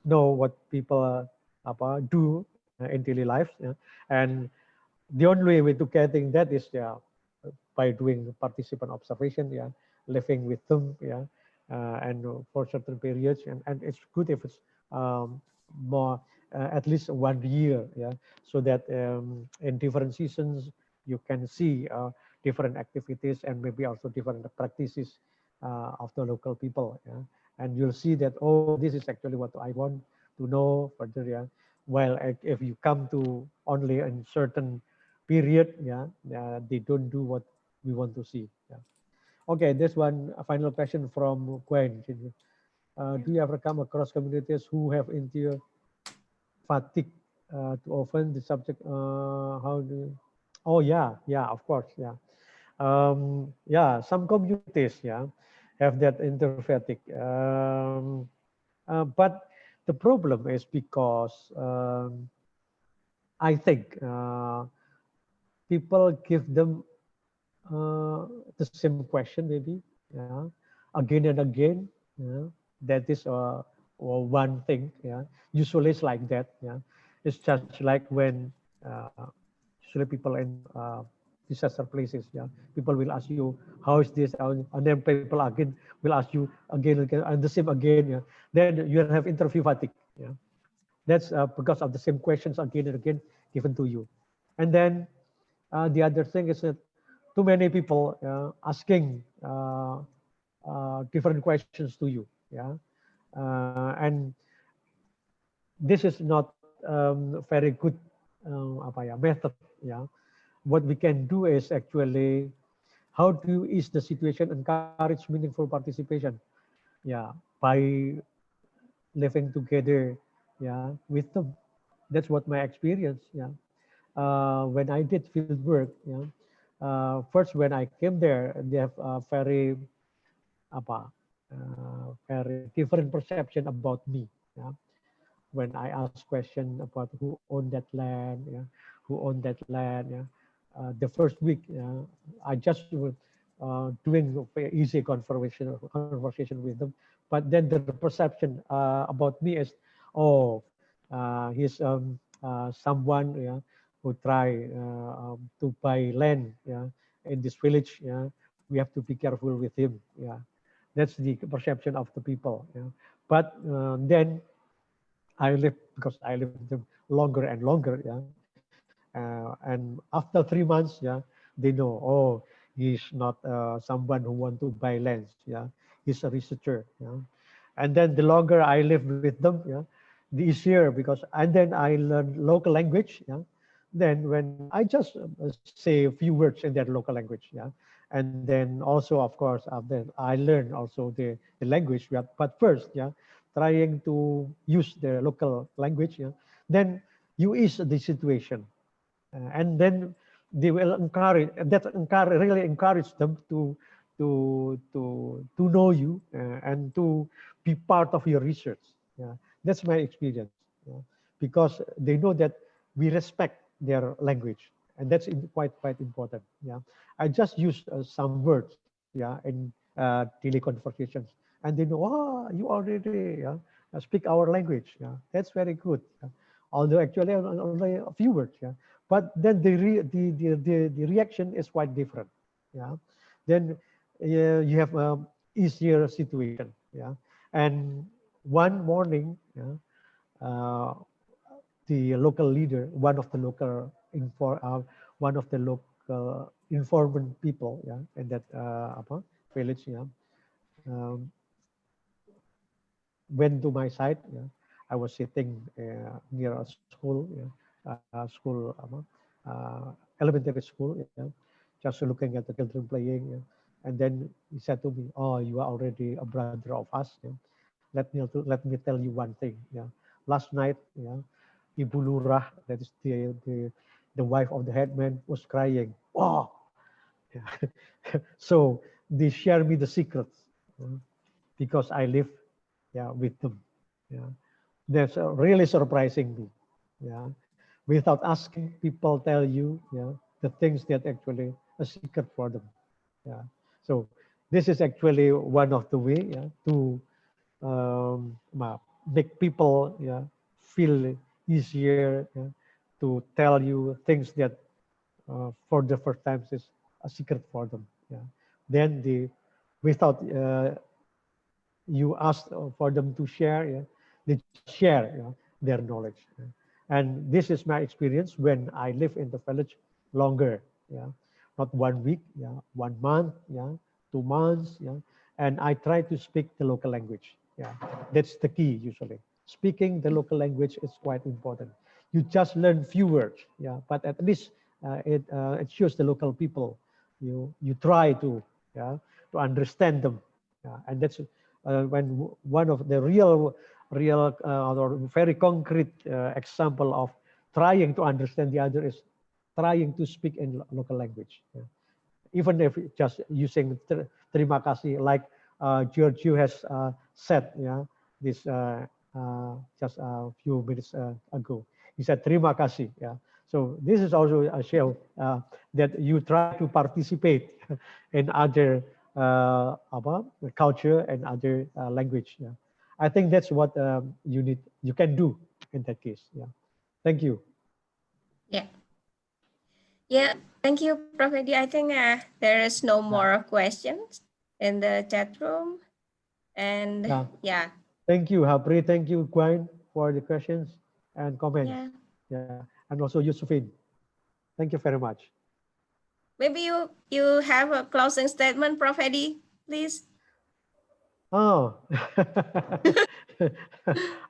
Know what people do in daily life, yeah? And the only way to getting that is, yeah, by doing participant observation, yeah, living with them, yeah, and for certain periods, and it's good if it's more at least 1 year, yeah, so that in different seasons you can see different activities and maybe also different practices of the local people, yeah, and you'll see that, oh, this is actually what I want to know further, yeah. While if you come to only in certain period, yeah, they don't do what we want to see. Yeah. Okay, this one a final question from Gwen. Do you ever come across communities who have interior fatigue too often? The subject, how do? Oh yeah, yeah, of course, yeah. Yeah, some communities, yeah, have that interior fatigue. But the problem is because I think people give them the same question maybe, yeah, again and again, yeah. That is one thing, yeah. Usually it's like that, yeah. It's just like when usually people in disaster places, yeah, people will ask you how is this, and then people again will ask you again and again and the same again, yeah. Then you have interview fatigue, yeah. That's because of the same questions again and again given to you. And then the other thing is that too many people asking different questions to you, yeah. And this is not very good method, yeah. What we can do is actually how do you ease the situation, encourage meaningful participation, yeah, by living together, yeah, with them. That's what my experience, yeah. When I did field work, yeah, first when I came there, they have a very very different perception about me. Yeah. When I ask question about who owned that land, yeah, who owned that land, yeah. The first week, I just doing very easy conversation with them, but then the perception about me is, oh, he's someone, yeah, who try to buy land, yeah, in this village, yeah. We have to be careful with him, yeah. That's the perception of the people, yeah. But then I live because I live with them longer and longer, yeah. And after 3 months, yeah, they know, oh, he's not someone who want to buy lands, yeah. He's a researcher, yeah. And then the longer I live with them, yeah, the easier because, and then I learn local language, yeah. Then when I just say a few words in their local language, yeah. And then also, of course, then I learn also the language, yeah. But first, yeah, trying to use the local language, yeah. Then you ease the situation, and then they will encourage that, really encourage them to know you and to be part of your research. Yeah, that's my experience. Yeah. Because they know that we respect their language, and that's quite important. Yeah, I just use some words, yeah, in daily conversations, and they know, oh, you already speak our language. Yeah, that's very good. Yeah. Although actually only a few words. Yeah, but then the reaction is quite different. Yeah, then you have easier situation. Yeah, and one morning, yeah, uh, the local leader, one of the local informant people, yeah, in that village, yeah, um, went to my side. Yeah, I was sitting near a school, yeah, elementary school, yeah, just looking at the children playing. Yeah. And then he said to me, "Oh, you are already a brother of us. Yeah. Let me tell you one thing. Yeah, last night, yeah, Ibu Lurah, that is the wife of the headman, was crying. Oh, yeah. So they share me the secrets, because I live, yeah, with them. Yeah, that's really surprising me. Yeah, without asking, people tell you, yeah, the things that actually a secret for them. Yeah, so this is actually one of the way, yeah, to make people, yeah, feel easier, yeah, to tell you things that for the first time is a secret for them. Yeah, then without you ask for them to share, yeah, they just share, yeah, their knowledge. Yeah. And this is my experience when I live in the village longer. Yeah, not 1 week, yeah, 1 month, yeah, 2 months, yeah, and I try to speak the local language. Yeah, that's the key usually. Speaking the local language is quite important. You just learn few words, yeah, but at least it shows the local people. You try to, yeah, to understand them. Yeah, and that's when one of the real or very concrete example of trying to understand the other is trying to speak in local language. Yeah. Even if just using terima kasih, like Giorgio has said, yeah, this just a few minutes ago. He said terima kasih. Yeah. So this is also a show that you try to participate in other culture and other language. Yeah. I think that's what you can do in that case. Yeah. Thank you. Yeah. Yeah. Thank you, Prof. Heddy. I think there is no more questions in the chat room. And Yeah. yeah. Thank you, Hapri. Thank you, Gwen, for the questions and comments. Yeah. Yeah. And also Yusufin. Thank you very much. Maybe you have a closing statement, Prof. Heddy, please. Oh,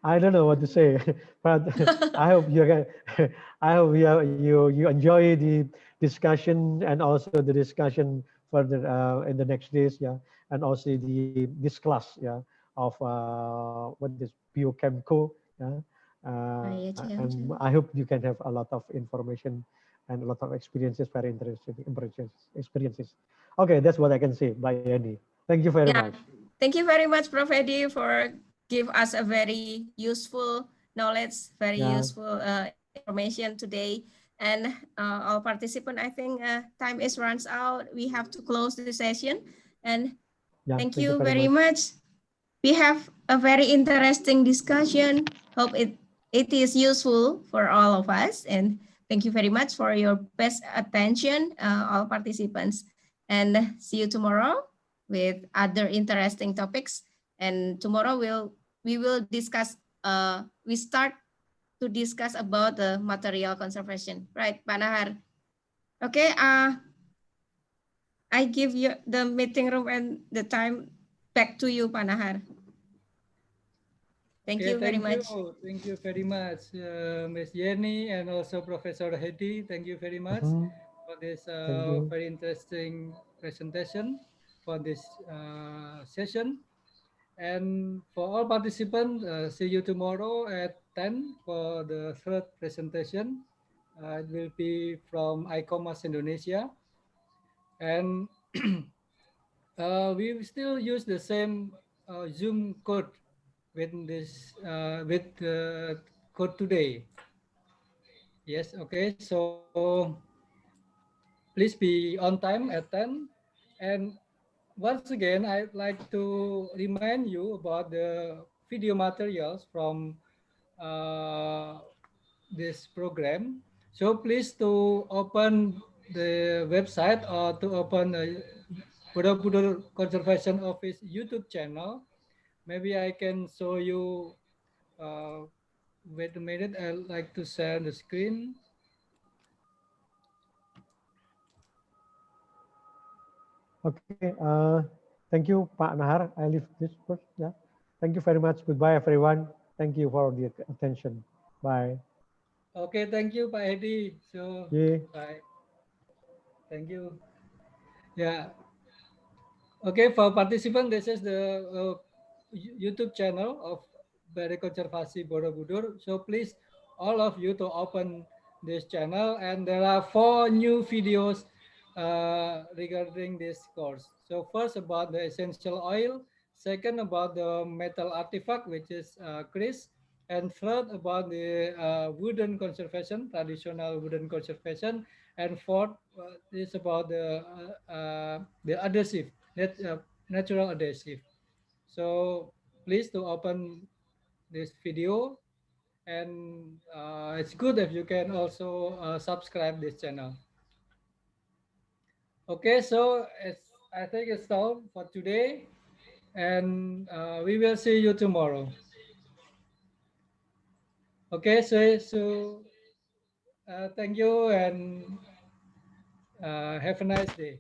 I don't know what to say, but I hope I hope you enjoy the discussion and also the discussion further in the next days, yeah, and also this class, yeah, of what is Biochemco, yeah, and I hope you can have a lot of information and a lot of experiences, very interesting experiences. Okay, that's what I can say by Annie. Thank you very Yeah. much. Thank you very much, Prof. Heddy, for give us a very useful knowledge, very useful information today. And all participants, I think time is runs out. We have to close the session. And thank you very much. We have a very interesting discussion. Hope it is useful for all of us. And thank you very much for your best attention, all participants. And see you tomorrow with other interesting topics. And tomorrow we will discuss, we start to discuss about the material conservation, right, Pak Nahar? Okay, I give you the meeting room and the time back to you, Pak Nahar. Thank you very much. Thank you very much, Ms. Jenny, and also Professor Heddy. Thank you very much for this very interesting presentation for this session. And for all participants, see you tomorrow at 10 for the third presentation. It will be from ICOMAS Indonesia. And we still use the same Zoom code with this with the code today. Yes, okay. So please be on time at 10. And once again, I'd like to remind you about the video materials from this program. So please to open the website or to open the Borobudur Conservation Office YouTube channel. Maybe I can show you wait a minute. I'd like to share the screen. Okay. Thank you, Pak Nahar. I leave this first. Yeah. Thank you very much. Goodbye, everyone. Thank you for the attention. Bye. Okay, thank you, Pak Heddy. So, Yeah. bye. Thank you. Yeah. Okay, for participant, this is the YouTube channel of Balai Konservasi Borobudur. So please, all of you to open this channel, and there are 4 new videos regarding this course. So first about the essential oil, second about the metal artifact, which is Chris, and third about the wooden conservation, traditional wooden conservation, and fourth is about the adhesive, natural adhesive. So please to open this video, and it's good if you can also subscribe this channel. Okay, so I think it's all for today, and we will see you tomorrow. Okay, so thank you, and have a nice day.